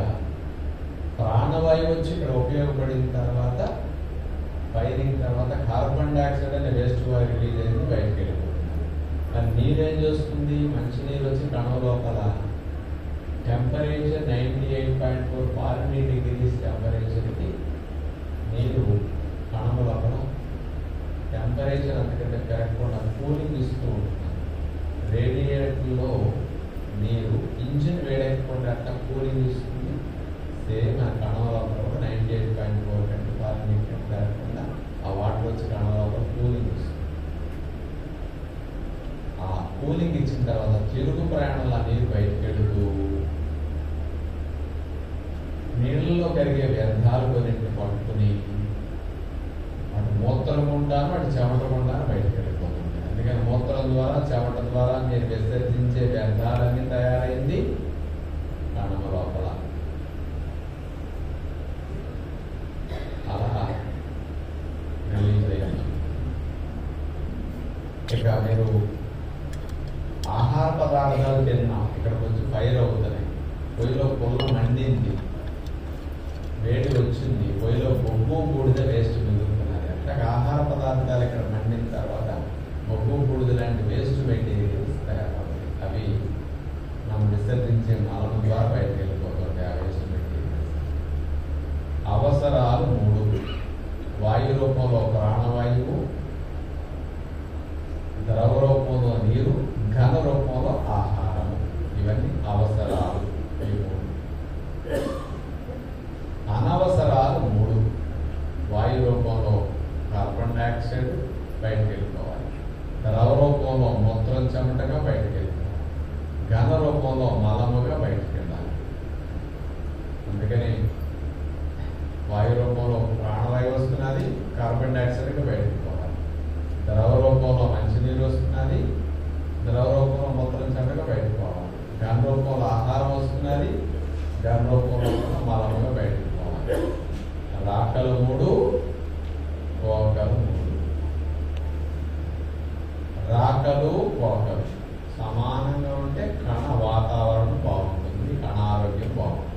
ప్రాణవాయువు వచ్చి ఇక్కడ ఉపయోగపడిన తర్వాత ఫైరింగ్ తర్వాత కార్బన్ డైఆక్సైడ్ అనే వేస్ట్ వాయు రిలీజ్ అయింది, బయటకు వెళ్ళిపోతుంది. కానీ నీరేం చేస్తుంది? మంచినీరు వచ్చి కణం లోపల టెంపరేచర్ 98.4 ఫారెన్హీట్ డిగ్రీస్ టెంపరేచర్కి నీరు కణం లోపల టెంపరేచర్ అంతకంటే పెరగకుండా కూలింగ్ ఇస్తూ ఉంటుంది. రేడియేటర్లో నీరు ఇంజిన్ వేడెక్కకుండా అట్లా కూలింగ్ ఇస్తుంది. సేమ్ మన కణం లోపల కూడా 98.4 కంటే ఫారెన్హీట్ పెరగకుండా ఆ వాటర్ వచ్చి కణం లోపల కూలింగ్ ఇస్తుంది. ఆ కూలింగ్ ఇచ్చిన తర్వాత తిరుగు ప్రయాణంలో నీరు బయటకు వెళుతూ నీళ్ళలో కరిగే వ్యర్థాలు కొన్నింటిని పట్టుకుని అటు మూత్రం గుండాను అటు చెమట గుండాను బయటకు వెళ్ళిపోతుంది. అందుకని మూత్రం ద్వారా చెమట ద్వారా మీరు విసర్జించే వ్యర్థాలన్నీ తయారైంది కణము లోపల. అలా రిలీజ్ అయ్యింది. ఇక మీరు ఆహార పదార్థాలు తిన్నాం, ఇక్కడ కొంచెం ఫైర్ అవుతున్నాయి, పొయ్యిలో పుల్ల మండింది, వేడి వచ్చింది, పొయ్యిలో బొగ్గు బూడిద వేస్ట్ మిగులుతున్నది. అట్లాగే ఆహార పదార్థాలు ఇక్కడ మండిన తర్వాత బొగ్గు బూడిద లాంటి వేస్ట్ మెటీరియల్స్ తయారవుతాయి. అవి మనం విసర్జించే మలం ద్వారా బయటకు వెళ్ళిపోతుంది. ఆ వేస్ట్ మెటీరియల్స్ అవసరాలు 3: వాయు రూపంలో ప్రాణవాయువు, ద్రవ రూపంలో నీరు, ఘన రూపంలో ఆహారము. ఇవన్నీ అవసరాలు. అనవసరాలు 3: వాయు రూపంలో కార్బన్ డైఆక్సైడ్ బయటకు వెళ్ళిపోవాలి, ద్రవ రూపంలో మూత్రం చెమటగా బయటకు వెళ్ళిపోవాలి, ఘన రూపంలో మలముగా బయటకు వెళ్ళాలి. అందుకని వాయు రూపంలో ప్రాణవాయువు వస్తున్నది, కార్బన్ డైఆక్సైడ్గా బయటకు పోవాలి, ద్రవ రూపంలో మంచినీరు వస్తున్నది, ద్రవ రూపంలో మూత్రం చెమటగా బయటకు పోవాలి, ఘన రూపంలో ఆహారం వస్తున్నది, ఘన రూపంలో మలముగా బయటకు పోవాలి. రాకలు 3, పోకలు 3. రాకలు పోకలు సమానంగా ఉంటే కణ వాతావరణం బాగుంటుంది, కణ ఆరోగ్యం బాగుంటుంది.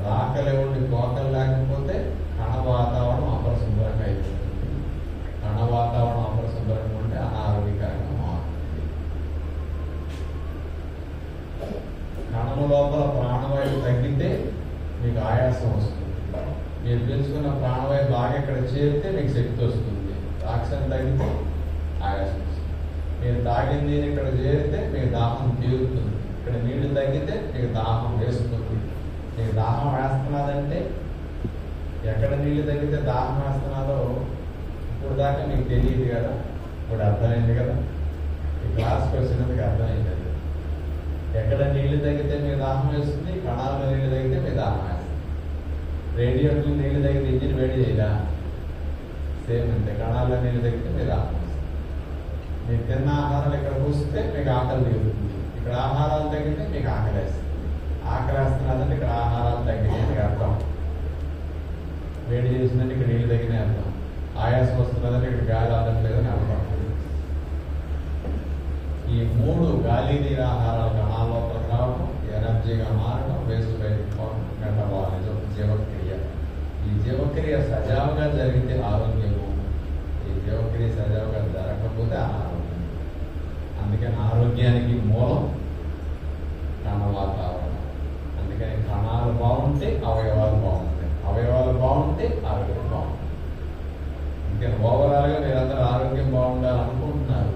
రాకలే ఉండి పోకలు లేకపోతే కణ వాతావరణం అపరిశుభ్రంగా అయిపోతుంది. కణ వాతావరణం అపరిశుభ్రంగా ఉంటే అనారోగ్యకరంగా మారుతుంది. కణము లోపల ప్రాణవాయువు తగ్గితే మీకు ఆయాసం వస్తుంది. మీరు పీల్చుకున్న ప్రాణవాయువు బాగా ఇక్కడ చేరితే మీకు శక్తి వస్తుంది. ఆక్సిజన్ తగ్గితే ఆయాసం వస్తుంది. మీరు తాగిన నీరు ఇక్కడ చేరితే మీకు దాహం తీరుతుంది. ఇక్కడ నీళ్లు తగ్గితే మీకు దాహం వేస్తుంది. మీకు దాహం వేస్తున్నదంటే ఎక్కడ నీళ్లు తగ్గితే దాహం వేస్తున్నారో ఇప్పుడు దాకా మీకు తెలియదు కదా, ఇప్పుడు అర్థమైంది కదా. ఈ క్లాస్కి వచ్చినందుకు అర్థమైంది. అది ఎక్కడ నీళ్లు తగ్గితే మీకు దాహం వేస్తుంది, కణాల్లో నీళ్లు తగ్గితే మీకు దాహం వేస్తుంది. రేడియేటర్లు నీళ్లు తగ్గితే ఇంజిన్ వేడి చేయదా? సేమ్ అంతే, కణాల్లో నీళ్లు తగ్గితే మీకు దాహం వేస్తుంది. మీరు తిన్న ఆహారాలు ఇక్కడ కూస్తే మీకు ఆకలి తీరుతుంది. ఇక్కడ ఆహారాలు తగ్గితే మీకు ఆకలి వేస్తుంది. ఆకలి వేస్తున్నదంటే ఇక్కడ ఆహారాలు తగ్గినాయి అర్థం. వేడి చేసిందంటే ఇక్కడ నీళ్ళు తగ్గినాయి అర్థం. ఆయాసం వస్తున్నదంటే ఇక్కడ గాలి ఆడట్లేదని అర్థం. ఈ 3 గాలి నీరు ఆహారాలు కణాల లోపలికి రావడం, ఎనర్జీగా మారడం, వేస్ట్ బయటకు పోవడం, మెటబాలిజం, జీవక్రియ. ఈ జీవక్రియ సజావుగా జరిగితే ఆరోగ్యము, ఈ జీవక్రియ సజావుగా జరగకపోతే అనారోగ్యం. అందుకని ఆరోగ్యానికి మూలం కణ వాతావరణం. అందుకని కణాలు బాగుంటే అవయవాలు బాగుంటాయి, అవయవాలు బాగుంటే ఆరోగ్యం బాగుంటుంది. అందుకని ఓవరాల్గా మీరందరూ ఆరోగ్యం బాగుండాలనుకుంటున్నారు,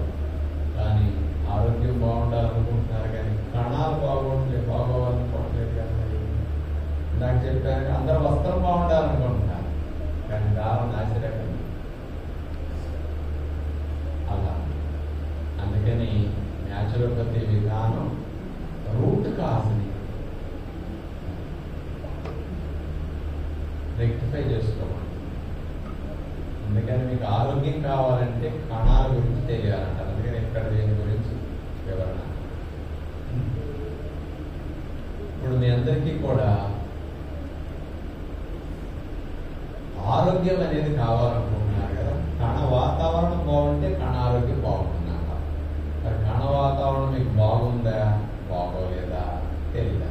కానీ ఆరోగ్యం బాగుండాలనుకుంటున్నారు కానీ కణాలు బాగోవాలనుకోవట్లేదు కదా. నాకు చెప్పాను, అందరూ వస్త్రం బాగుండాలనుకుంటున్నారు కానీ దారం నాశరకం. అలా అందుకని న్యాచురోపతి విధానం రూట్ కాజ్ని రెక్టిఫై చేసుకోవాలి. అందుకని మీకు ఆరోగ్యం కావాలంటే కణాల గురించి తెలియాలంట. అందుకని ఇక్కడ దీని గురించి వివరణ. ఇప్పుడు మీ అందరికీ కూడా ఆరోగ్యం అనేది కావాలనుకుంటున్నారు కదా. కణ వాతావరణం బాగుంటే కణ ఆరోగ్యం బాగుంటుందంట. మరి కణ వాతావరణం మీకు బాగుందా బాగోలేదా తెలీదా?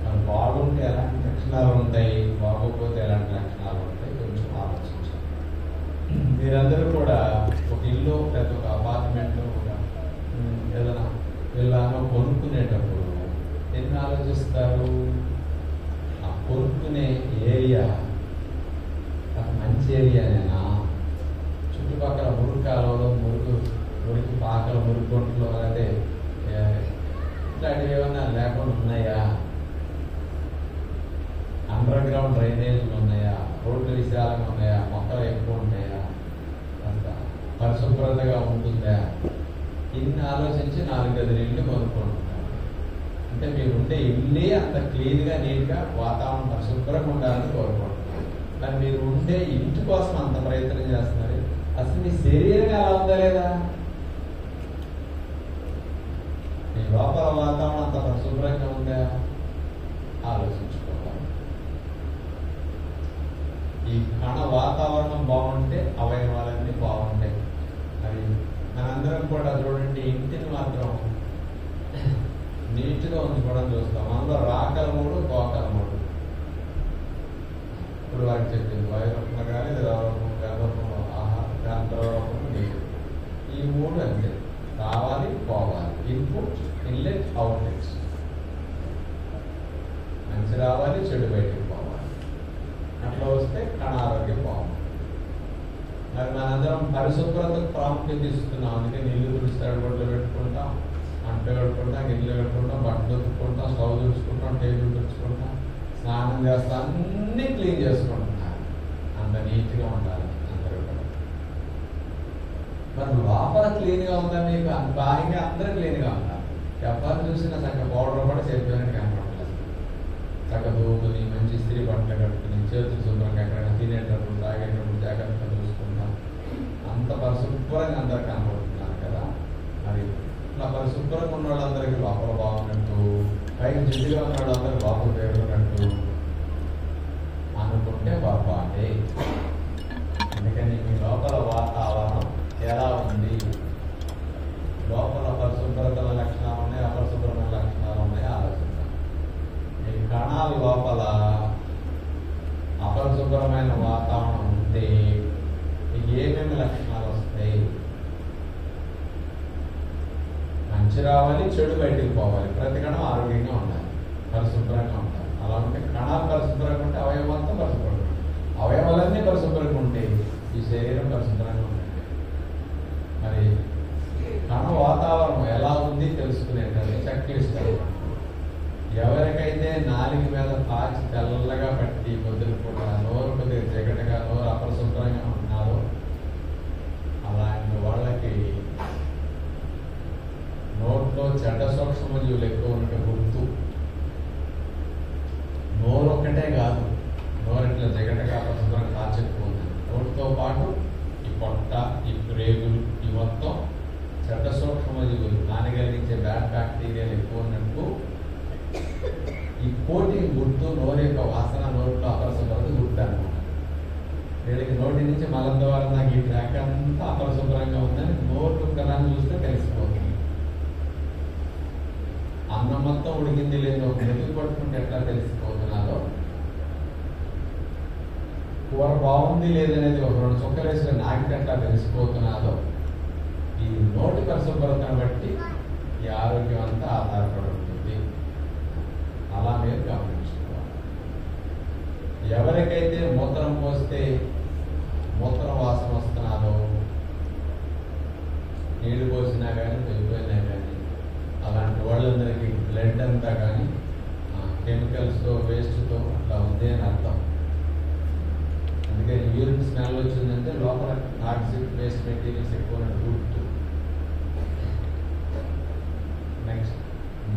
మరి బాగుంటే ఎలాంటి లక్షణాలు ఉంటాయి, బాగోకపోతే ఎలాంటి లక్షణాలు ఉంటాయి కొంచెం ఆలోచించాలి. మీరందరూ కూడా ఒక ఇల్లు లేదా ఒక అపార్ట్మెంట్ ఒక ఏదైనా వీళ్ళను కొనుక్కునేటప్పుడు ఎన్ని ఆలోచిస్తారు? ఆ కొనుక్కునే ఏరియా మంచి ఏరియానేనా, చుట్టుపక్కల మురుగు కాలంలో మురికి పాకల మురుగుంట్లో అదే ఇట్లాంటివి ఏమన్నా లేకుండా ఉన్నాయా, అండర్ గ్రౌండ్ డ్రైనేజీలు ఉన్నాయా, రోడ్లు విశాలంగా ఉన్నాయా, మొక్కలు ఎక్కువ ఉన్నాయా, అంత పరిశుభ్రతగా ఉంటుందా, ఇన్ని ఆలోచించి 4 గదుల ఇల్లు కొనుక్కుంటున్నారు. అంటే మీరు ఉండే ఇల్లే అంత క్లీన్గా నీట్గా వాతావరణం పరిశుభ్రంగా ఉండాలని కోరుకుంటున్నారు. మరి మీరు ఉండే ఇంటి కోసం అంత ప్రయత్నం చేస్తున్నారు, అసలు మీ శరీరం ఎలా ఉందా లేదా? మీ లోపల వాతావరణం అంత పరిశుభ్రంగా ఉందా? ఆలోచించుకోవాలి. ఈ కణ వాతావరణం బాగుంటే అవయవాలన్నీ బాగుంటాయి. మరి మనందరం కూడా చూడండి, ఇంటిని మాత్రం నీట్గా ఉంచుకోవడం చూస్తాం. అందులో రాకల మూడు, గోకల మూడు. ఇప్పుడు వారికి చెప్పింది వాయురూపంలో కానీ గర్భరూపంలో ఆహార రూపంలో నీరు. ఈ మూడు అంతే, రావాలి పోవాలి. Input, inlet, outlets. మంచి రావాలి, చెడు బయటికి పోవాలి. అట్లా వస్తే కణ ఆరోగ్యం బాగుంది. మరి మనందరం పరిశుభ్రతకు ప్రాముఖ్యత ఇస్తున్నాం. అందుకే నీళ్లు తుడిస్తాడు గొడ్లు పెట్టుకుంటాం, అంట్లు కట్టుకుంటాం, గిన్నెలు కట్టుకుంటాం, బట్టలు ఉతుక్కుంటాం, స్టవ్ తుడుచుకుంటాం, టేబుల్ తుడుచుకుంటాం, స్నానం చేస్తాం, అన్నీ క్లీన్ చేసుకుంటున్నారు. అంత నీట్గా ఉండాలి అందరూ కూడా. మరి లోపల క్లీన్గా ఉందా మీకు? బాగా అందరూ క్లీన్గా ఉన్నారు. ఎవరు చూసినా చక్కగా పౌడర్ కూడా చేతిలోనే కనపడలేదు. చక్కగా దూకుని మంచి ఇస్త్రీ బట్టలు కట్టుకుని చేతులు శుభ్రంగా ఎక్కడైనా తినేటప్పుడు తాగేటప్పుడు జాగ్రత్తగా చూసుకుంటాం. అంత పరిశుభ్రంగా అందరు కనపడుతున్నారు కదా. మరి ఇట్లా పరిశుభ్రంగా ఉన్న వాళ్ళందరికీ లోపల బాగున్నట్టు, పైకి జిడ్డుగా ఉన్న వాళ్ళందరూ లోపల పేరున్నట్టు అనుకుంటే పొరపాటే. అందుకని మీ లోపల వాతావరణం ఎలా ఉంది? లోపల పరిశుభ్రతల లక్షణాలు ఉన్నాయి, అపరిశుభ్రమైన లక్షణాలు ఉన్నాయి, ఆలోచిద్దాం. ఈ కణాల లోపల అపరిశుభ్రమైన వాతావరణం ఉంటే ఏమేమి లక్షణాలు వస్తాయి? మంచి రావాలి, చెడు బయటికి పోవాలి. ప్రతి కణం ఆరోగ్యంగా ఉండాలి, పరిశుభ్రంగా ఉండాలి. అలా ఉంటే కణాలు పరిశుభ్రంగా ఉంటే అవయవం అంతా పరిశుభ్రంగా ఉంటుంది. అవయవాలన్నీ పరిశుభ్రంగా ఉంటే ఈ శరీరం పరిశుభ్రంగా ఉంటుంది. మరి కణ వాతావరణం ఎలా ఉంది తెలుసుకునేటది చెక్లిస్ట్. ఎవరికైతే నాలుగు మీద పాచి తెల్లగా పట్టి పొద్దున కూడా నోరు కొద్దిగా జగటగా, నోరు అపరిశుభ్రంగా ఉన్నారో అలాంటి వాళ్ళకి నోట్లో చెడ్డ సూక్ష్మజీవులు ఎక్కువ ఉంటే గుర్తు. నోరు ఒక్కటే కాదు, నోరు ఇట్లా జగటగా అపరిశుభ్రంగా కాచెక్కుతుంది. నోటితో పాటు ఈ పొట్ట, ఈ ప్రేగులు, ఈ మొత్తం చెడ్డ సూక్ష్మజీవులు హాని కలిగించే బ్యాడ్ బ్యాక్టీరియాలు ఎక్కువ ఉన్నట్టు ఈ కోటింగ్ గుర్తు. నోరు యొక్క వాసన, నోట్లో అపరిశుభ్రత గుర్తు అనమాట. వీళ్ళకి నోటి నుంచి మలం ద్వారా నాకు ఈ ట్రాక్ అంతా అపరిశుభ్రంగా ఉందని నోటు కణాన్ని చూస్తే తెలిసిపోతుంది. అన్నం మొత్తం ఉడికింది లేదు, ఒక మెతుకు పట్టుకుంటే ఎట్లా తెలిసిపోతున్నారో, కూర బాగుంది లేదనేది ఒక రెండు చుక్కలేసిన నాకితే ఎట్లా తెలిసిపోతున్నారో, ఈ నోటి పరిశుభ్రతను బట్టి ఈ ఆరోగ్యం అంతా ఆధారపడి ఉంటుంది. అలా మీరు గమనించుకోవాలి. ఎవరికైతే మూత్రం పోస్తే మూత్రం వాసన వస్తున్నారో, నీళ్లు పోసినా కానీ వెళ్ళిపోయినా కానీ అలాంటి వాళ్ళందరికీ బ్లడ్ అంతా కానీ కెమికల్స్తో, వేస్ట్తో అట్లా ఉంది అని అర్థం. అందుకని యూరిన్ స్మెల్ వచ్చిందంటే లోపల టాక్సిక్ వేస్ట్ మెటీరియల్స్ ఎక్కువ గుర్తు. నెక్స్ట్,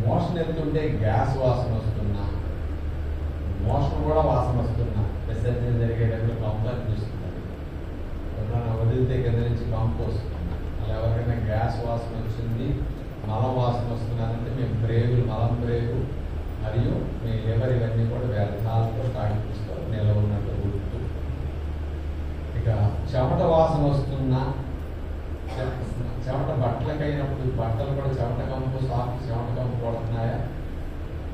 మోషన్ వెళ్తుంటే గ్యాస్ వాసన వస్తున్నా, మోషన్ కూడా వాసన వస్తున్నా, విసర్జన జరిగేటప్పుడు పంపు అనిపిస్తుంది. ఎప్పుడైనా వదిలితే కింద నుంచి పంపు వస్తుంది. అలా ఎవరికైనా గ్యాస్ వాసన వచ్చింది, మలం వాసన వస్తున్నారంటే మీ ప్రేగులు, మలం ప్రేగు మరియు మీ లివర్ ఇవన్నీ కూడా వ్యర్థాలతో తాగిపిస్తూ నిలవ ఉన్నట్టు గుర్తు. ఇక చెమట వాసన వస్తున్నా, చెమట బట్టలకైనప్పుడు బట్టలు కూడా చెమట కంపు, సాఫ్ట్ చెమట కంపు పడుతున్నాయా,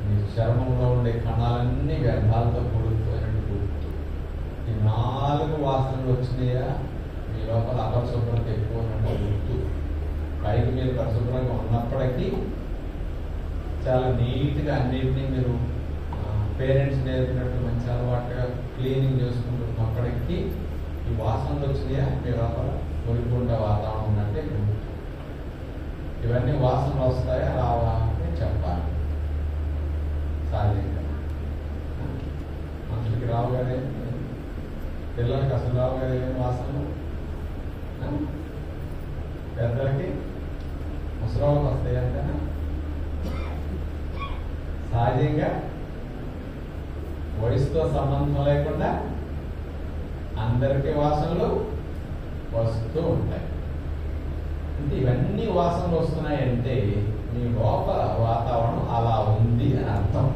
మీ చర్మంలో ఉండే కణాలన్నీ వ్యర్థాలతో కూడుకుపోయినట్టు గుర్తు. ఈ 4 వాసనలు వచ్చినాయా, మీ లోపల అపరిశుభ్రత ఎక్కువ ఉన్నట్టు గుర్తు. పైకి మీరు పరిశుభ్రంగా ఉన్నప్పటికీ చాలా నీట్గా అన్నింటినీ మీరు పేరెంట్స్ నేర్పినట్టు మంచి అలవాటుగా క్లీనింగ్ చేసుకుంటున్నప్పటికీ ఈ వాసనలు వచ్చినాయా, మీ లోపల మురికుండా వాతావరణం ఉన్నట్టే గుర్తు. ఇవన్నీ వాసనలు వస్తాయా రావా అని చెప్పాలి. సహజంగా మనుషులకి రావు కదా, పిల్లలకి అసలు రావు కదా వాసనలు. పెద్దలకి, ముసలోళ్ళకి వస్తాయంటే సహజంగా వయసుతో సంబంధం లేకుండా అందరికీ వాసనలు వస్తూ ఉంటాయి. అంటే ఇవన్నీ వాసనలు వస్తున్నాయంటే మీ లోపల వాతావరణం అలా ఉంది అని అర్థం.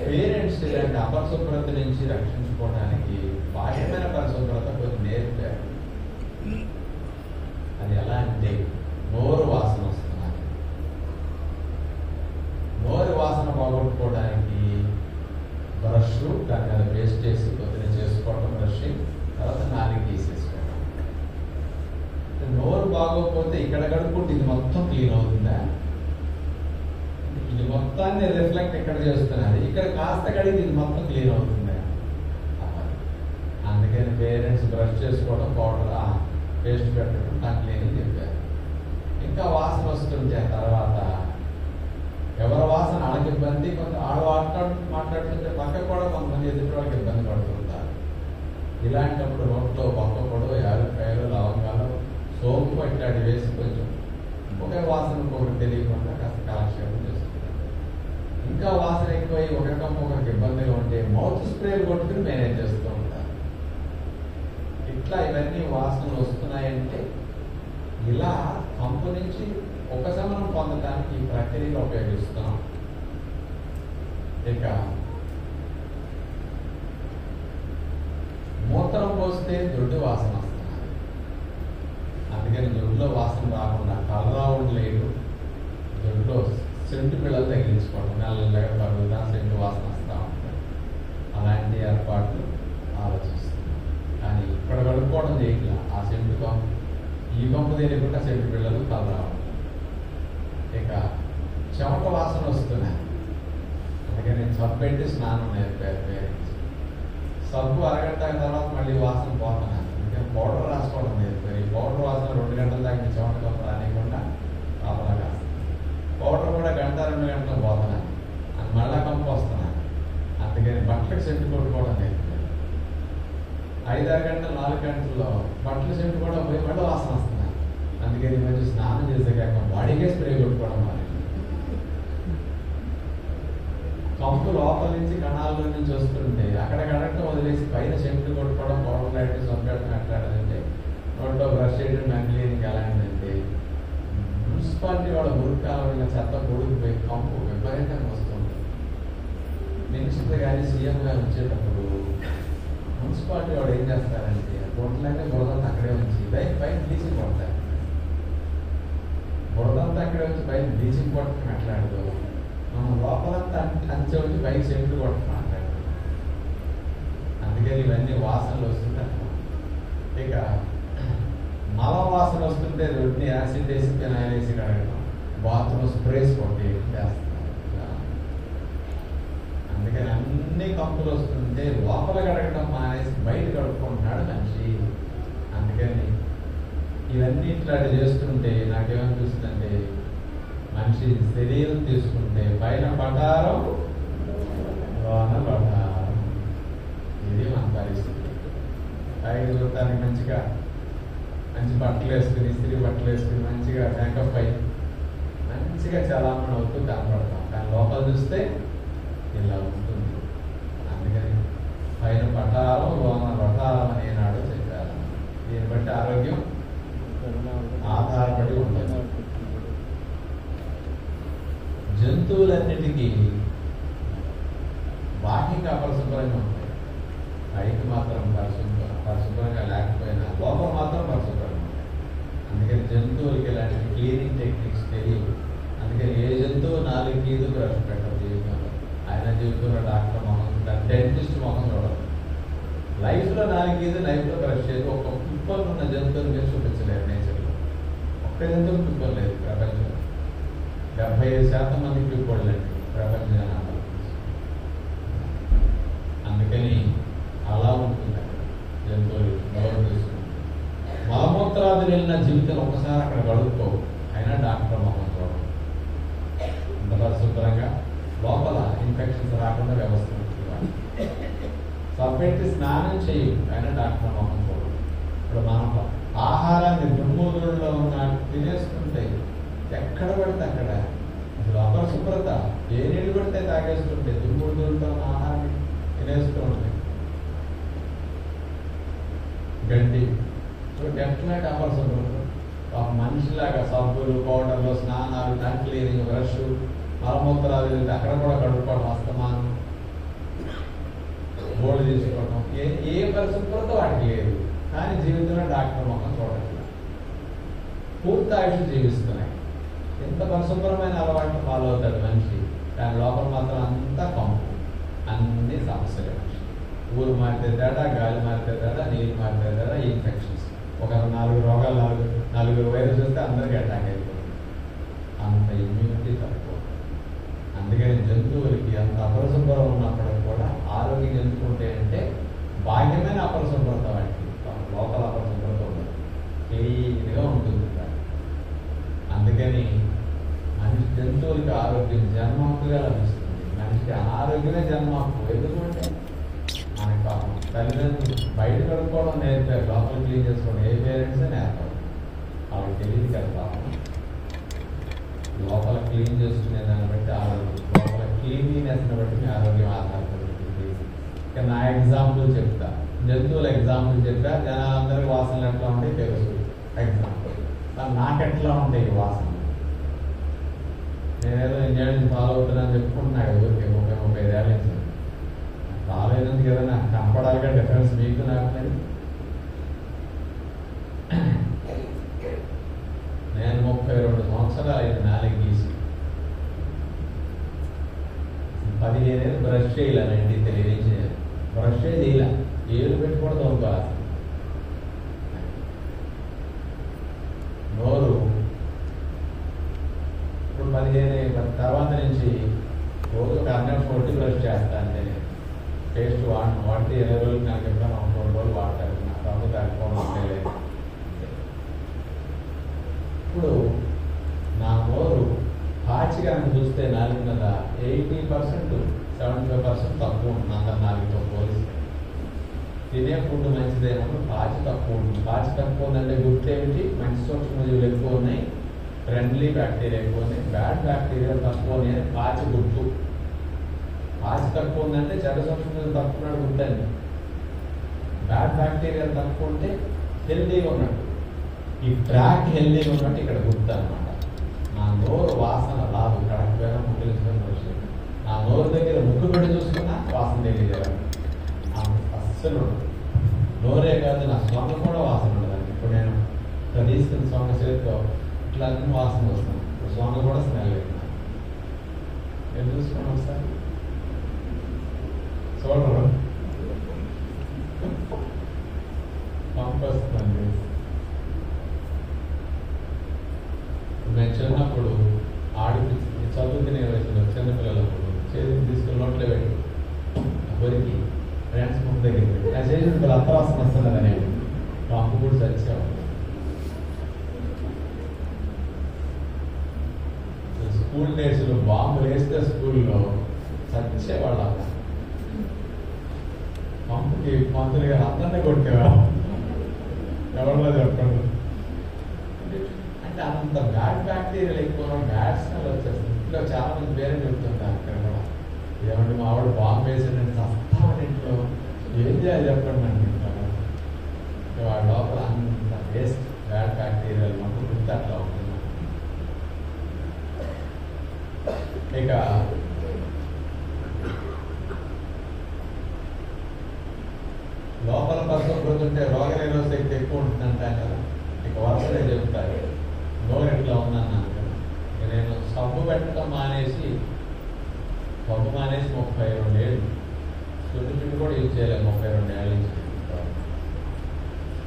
పేరెంట్స్ ఇలాంటి అపరిశుభ్రత నుంచి రక్షించుకోవడానికి బాహ్యమైన పరిశుభ్రత కొన్ని నేర్పారు. అది ఎలా అంటే నోరు వాసన వస్తున్నారు. నోరు వాసన పోగొట్టుకోవడానికి బ్రష్ దాని మీద పేస్ట్ చేసి కొద్దిగా చేసుకోవడం, బ్రషింగ్, తర్వాత నాలుగు తీసేసుకోవడం. నోరు బాగోకపోతే ఇక్కడ కడుక్కుంటే ఇది మొత్తం క్లీన్ అవుతుందా? ఇది మొత్తాన్ని రిఫ్లెక్ట్ ఇక్కడ చేస్తున్నది, ఇక్కడ కాస్త కడిగి ఇది మొత్తం క్లీన్ అవుతుందా? అందుకని పేరెంట్స్ బ్రష్ చేసుకోవడం, పౌడర్ పేస్ట్ పెట్టడం, నాకు క్లీనింగ్ చెప్పారు. ఇంకా వాసన వస్తుంటే తర్వాత ఎవరి వాసన వాళ్ళకి ఇబ్బంది, కొంత వాళ్ళు మాట్లాడుతుంటే పక్క కూడా కొంతమంది ఎదుటి వాళ్ళకి ఇబ్బంది పడుతుంటారు. ఇలాంటప్పుడు నోట్లో పక్కపొడు, యాలక్కాయలు, లవంగాలు, సోంపు ఇట్లాంటి వేసి కొంచెం ఒకే వాసనకు ఒకటి తెలియకుండా కాస్త కాలక్షేపం చేస్తుంటారు. ఇంకా వాసన ఎక్కువై ఒకరికి ఇబ్బందిగా ఉంటే మౌత్ స్ప్రేలు కొట్టుకుని మేనేజ్ చేస్తూ ఉంటారు. ఇట్లా ఇవన్నీ వాసనలు వస్తున్నాయంటే ఇలా కంపు నుంచి ఉపశమనం పొందడానికి ఈ ప్రక్రియలు ఉపయోగిస్తున్నాం. ఇక మూత్రం పోస్తే దొడ్డు వాసన వస్తున్నారు. అందుకని దొడ్లో వాసన రాకుండా కలరౌండ్ లేదు, దొడ్లో సెంటు పిల్లలు తగిలించుకోవడం, నెలలుగా పరుగుతా సెంటు వాసన వస్తూ ఉంటాయి. అలాంటి ఏర్పాట్లు ఆలోచిస్తున్నాం. కానీ ఇక్కడ కడుక్కోవడం చేయట్లా, ఆ సెంటు పంపు ఈ పంపు తెలియకుండా సెంటు పిల్లలు కలరావడం. ఇక చెమట వాసన వస్తున్నాయి. అందుకని సబ్బు పెట్టి స్నానం నేర్పారు పేరెంట్స్. సబ్బు అరగంట తర్వాత మళ్ళీ వాసన పోతున్నాను. అందుకని పౌడర్ రాసుకోవడం నేర్పారు. ఈ పౌడర్ వాసన 2 గంటల దాకా చెమట కంపు రానియకుండా కాపలా కాస్తుంది. పౌడర్ కూడా గంట 2 గంటలు పోతున్నాను, అది మళ్ళా కంపు వస్తున్నాను. అందుకని బట్టలకు సెంటు కొట్టుకోవడం నేర్పారు. 5-6 గంటలు 4 గంటల్లో బట్టల సెంటు కూడా పోయి మళ్ళీ వాసన వస్తున్నాను. అందుకని మంచి స్నానం చేసే కాక బాడీకే స్ప్రే కొట్టుకోవడం మానేది. కంపు లోపల నుంచి కణాల్లో నుంచి వస్తుంటే అక్కడక్కడక్క వదిలేసి పైన సెంటు కొట్టుకోవడం, పౌడర్ లాంటి సొంపెట్టడం అట్లాంటిదంటే నోట్లో బ్రష్ చేయడం, క్లీనింగ్ ఎలాంటిదంటే మున్సిపాలిటీ వాళ్ళ మురుకాల చెత్త కొడుకుపోయి కంపు విపరీతంగా వస్తుంది. మినిస్టర్ గారి సీఎం గారు వచ్చేటప్పుడు మున్సిపాలిటీ వాడు ఏం చేస్తారంటే బొట్టలంటే బురదంతా అక్కడే ఉంచి పైన బ్లీచింగ్ కొడతారు. బురదంతా అక్కడే వచ్చి పైన బ్లీచింగ్ కొట్టడం మాట్లాడదు, మనం లోపలంతా అంచె వచ్చి పైకి సెంట్లు కొట్టడం మాట్లాడదు. అందుకని ఇవన్నీ వాసనలు వస్తుంటాయి. ఇక మల వాసన వస్తుంటే రొట్టెని యాసిడ్ వేసి ఫినాయిల్ వేసి కడగడం, బాత్రూమ్ స్ప్రేస్ కొట్టి చేస్తారు. అందుకని అన్ని కంపులు వస్తుంటే లోపల కడగడం మానేసి బయట కడుక్కుంటున్నాడు మనిషి. అందుకని ఇవన్నీ ఇట్లాంటి చేస్తుంటే నాకేమనిపిస్తుందంటే మనిషి శరీరం తీసుకుంటే పైన పటారం లోన పటారం. ఇది మన పరిస్థితి. పైకి చూడటానికి మంచిగా మంచి బట్టలు వేసుకుని, ఇస్త్రీ బట్టలు వేసుకుని మంచిగా మేకప్ అయ్యి మంచిగా చలామణి అవుతూ కనపడతాం. కానీ లోపల చూస్తే ఇలా ఉంటుంది. అందుకని పైన పటారం లోన పటారం అని ఏనాడో చెప్పారు. దీన్ని బట్టి ఆరోగ్యం ఆధారపడి ఉంటుంది. జంతువులన్నిటికీ బాహ్యంగా అపరిశుభ్రంగా ఉంటాయి, పైకి మాత్రం పరిశుభ్రంగా లేకపోయినా లోపల మాత్రం పరిశుభ్రంగా ఉంటాయి. అందుకని జంతువులకి ఇలాంటి క్లీనింగ్ టెక్నిక్స్ తెలియవు. అందుకని ఏ జంతువు 4 గీదు బ్రష్ పెట్టదు జీవితంలో. ఆయన జీవితంలో డాక్టర్ మొహం, డెంటిస్ట్ మొహం చూడదు. లైఫ్లో 4 గీదు లైఫ్లో బ్రష్ చేయదు. ఒక పిప్పలు ఉన్న జంతువుని మీరు చూపించలేరు నేచర్లో. ఒక్క జంతువు పిప్పలు లేదు ప్రపంచంలో. 75% మందికి పిప్పలు లేదు ప్రపంచ జనాభా. అందుకని అలా ఉంటుంది అక్కడ జంతువులు గౌరవ తీసుకుంటుంది. మలమూత్రాలు వెళ్ళిన జీవితం ఒకసారి అక్కడ గడుపుకోవు, అయినా డాక్టర్ మొహం చూడడం. అంత పరిశుభ్రంగా లోపల ఇన్ఫెక్షన్స్ రాకుండా వ్యవస్థ సబ్బెట్టి స్నానం చేయు, అయినా డాక్టర్ మొహం చూడడం. ఇప్పుడు మనం ఆహారాన్ని దుమ్ముదుల్లో ఉన్న తినేస్తుంటే ఎక్కడ పడితే అక్కడ అసలు అపరిశుభ్రత, ఏ నీళ్ళు పడితే తాగేస్తుంటే దుమ్ముదులతో ఉన్న ఆహారాన్ని ఉండేస్తూ ఉంటాయి గడ్డి. సో డెఫినెట్ అపరిశుభ్రత. ఒక మనిషిలాగా సబ్బులు, పౌడర్లు, స్నానాలు, టంగ్ క్లీనింగ్, బ్రష్, మలమూత్రాలు అక్కడ కూడా కడుక్కోవడం, అస్తమానం గోళ్ళు తీసుకోవడం, ఏ పరిశుభ్రత వాటికి లేదు. కానీ జీవితంలో డాక్టర్ మొత్తం చూడట్లేదు, పూర్తి ఆయుష్ జీవిస్తున్నాయి. ఎంత పరిశుభ్రమైన అలవాట్లు ఫాలో అవుతాడు మనిషి, దాని లోపల మాత్రం అంతా కంపు, అన్ని సమస్యలు. మనిషి ఊరు మారితే తేడా, గాలి మారితే తేడా, నీళ్ళు మారితే తేడా, ఇన్ఫెక్షన్స్. ఒక 4 రోగాలు, 4 వైరస్ వస్తే అందరికీ అటాక్ అయిపోతుంది. అంత ఇమ్యూనిటీ తక్కువ. అందుకని జంతువులకి అంత అపరిశుభ్రం ఉన్నప్పటికి కూడా ఆరోగ్యం ఎందుకుంటే అంటే భాగ్యమైన అపరిశుభ్రత, వాటికి లోపల అపరిశుభ్రత ఉండదు, క్లీన్గా ఉంటుంది. అందుకని మనిషి జంతువులకి ఆరోగ్యం జన్మహక్కుగా లభిస్తుంది, మనిషికి అనారోగ్యమే జన్మహక్కు. ఎందుకంటే మనకి పాపం తల్లిదండ్రులు బయట కడుక్కోవడం నేర్పారు, లోపల క్లీన్ చేసుకోవడం ఏ పేరెంట్సే నేర్పారు. వాళ్ళకి తెలియదు కదా పాపం. లోపల క్లీన్ చేసుకునే దాన్ని బట్టి ఆరోగ్యం, లోపల క్లీన్లీనెస్ని బట్టి మీ ఆరోగ్యం ఆధారపడుతుంది. ఇక నా ఎగ్జాంపుల్ చెప్తా, జంతువుల ఎగ్జాంపుల్ చెప్పా, జనాలందరికీ వాసనలు ఎట్లా ఉంటాయి తెలుసు. ఎగ్జాంపుల్ నాకెట్లా ఉంటాయి ఈ వాసనలు. నేనేదో ఇంజనీరింగ్ ఫాలో అవుతున్నాను చెప్పుకుంటున్నాడు ఊరికి 30-35 ఏళ్ళ నుంచి. రాలేదండి కదా, నాకు కనపడాలిగా డిఫరెన్స్ మీకు నాకు. నేను 32 సంవత్సరాలు అయింది నాలుగు గీసి. 15 ఏళ్ళు బ్రష్ చేయాలండి, తెలియజేయాలి. బ్రష్ చేయాల, ఏళ్ళు పెట్టుకోవడం తోలుకోవాలి. నోరు ఇప్పుడు 15 తర్వాత నుంచి రోజు ఒక 100 కొట్టి బ్రష్ చేస్తాను. నేను పేస్ట్ వాడితే 20 రోజులు, నాకు ఎప్పుడైనా 2 రోజులు వాడతాను. నా తర్వాత తగ్గిపోవడం లేదు. ఇప్పుడు నా నోరు పాచిగా చూస్తే నాలుగు మీద 80%, 75% తక్కువ ఉంటుంది అంత నాలుగుతో పోలిస్తే. తినే ఫుడ్ మంచిదైనప్పుడు పాచి తక్కువ ఉంటుంది. పాచి తక్కువ ఉందంటే గుర్తు ఏమిటి? మంచి సూక్ష్మజీవులు ఎక్కువ ఉన్నాయి, ఫ్రెండ్లీ బ్యాక్టీరియా ఎక్కువ ఉన్నాయి, బ్యాడ్ బ్యాక్టీరియా తక్కువ ఉన్నాయి. పాచి గుర్తు. పాచి తక్కువ ఉందంటే చెడ్డ సూక్ష్మజీవులు తక్కువ ఉన్నాడు గుర్తండి. బ్యాడ్ బ్యాక్టీరియా తక్కువ ఉంటే హెల్దీగా ఉన్నట్టు. ఈ ట్రాక్ హెల్దీగా ఉన్నట్టు ఇక్కడ గుర్తు అనమాట. నా నోరు వాసన రాదు, కడకపోయినా ముక్కు తెలుసుకొని వచ్చి నా నోరు దగ్గర ముక్కు పెట్టి చూసుకున్నా వాసన తెలియదు. అస్సలు నోరే కాదు, నా స్వంగ కూడా వాసన ఉండదండి. ఇప్పుడు నేను ఇట్లా తీసుకున్న స్వంగ చేతితో ఇట్లా అన్ని వాసన వస్తుంది. ఇప్పుడు స్వంగ కూడా స్మెల్ అవుతుంది. ఏం చూసుకోండి ఒకసారి, చూడరు పంపు వస్తుందండి. నేను చిన్నప్పుడు ఆడిపించి చదువుకునే వయసులో చిన్నపిల్లలప్పుడు చేతిని తీసుకుని నోట్లో పెట్టి కొరికి ఫ్రెండ్స్ ముందు దగ్గర పెట్టి ఆ చేసిన పిల్లలు అంతరాసం వస్తున్నదని మా అమ్మ కూడా చచ్చేవాడు. స్కూల్ డేస్లో బాంబులు వేస్తే స్కూల్లో చచ్చేవాళ్ళ. పంపుకి మంత్రులు గారు అందరినీ కొట్టేవాడు. ఎవరిలో చెప్పండి. అంటే అంత బ్యాడ్ బ్యాక్టీరియల్ ఎక్కువ, బ్యాడ్ స్మెల్ వచ్చేస్తుంది. ఇంట్లో చాలా మంది పేరు చెప్తుంటారు అక్కడ కూడా, ఏమంటే మా ఆవిడ బాంబు వేసేటంటే వస్తామని ఇంట్లో ఏం చేయాలి చెప్పండి అండి. ఇంట్లో వాడి లోపల అంత వేస్ట్ బ్యాడ్ బ్యాక్టీరియల్ మనకు గుర్తు అట్లా ఉంటుంది. ఇక లోపల పరిశుభ్రత ఉంటే రోగనిరోధక శక్తి ఎక్కువ ఉంటుందంటారు కదా. ఇక వరుసలే చెప్తారు నోరు ఎట్లా ఉందన్నాను కదా. నేను సబ్బు పెట్టడం మానేసి 32 ఏళ్ళు చుట్టు కూడా యూజ్ చేయలేదు. 32 ఏళ్ళ నుంచి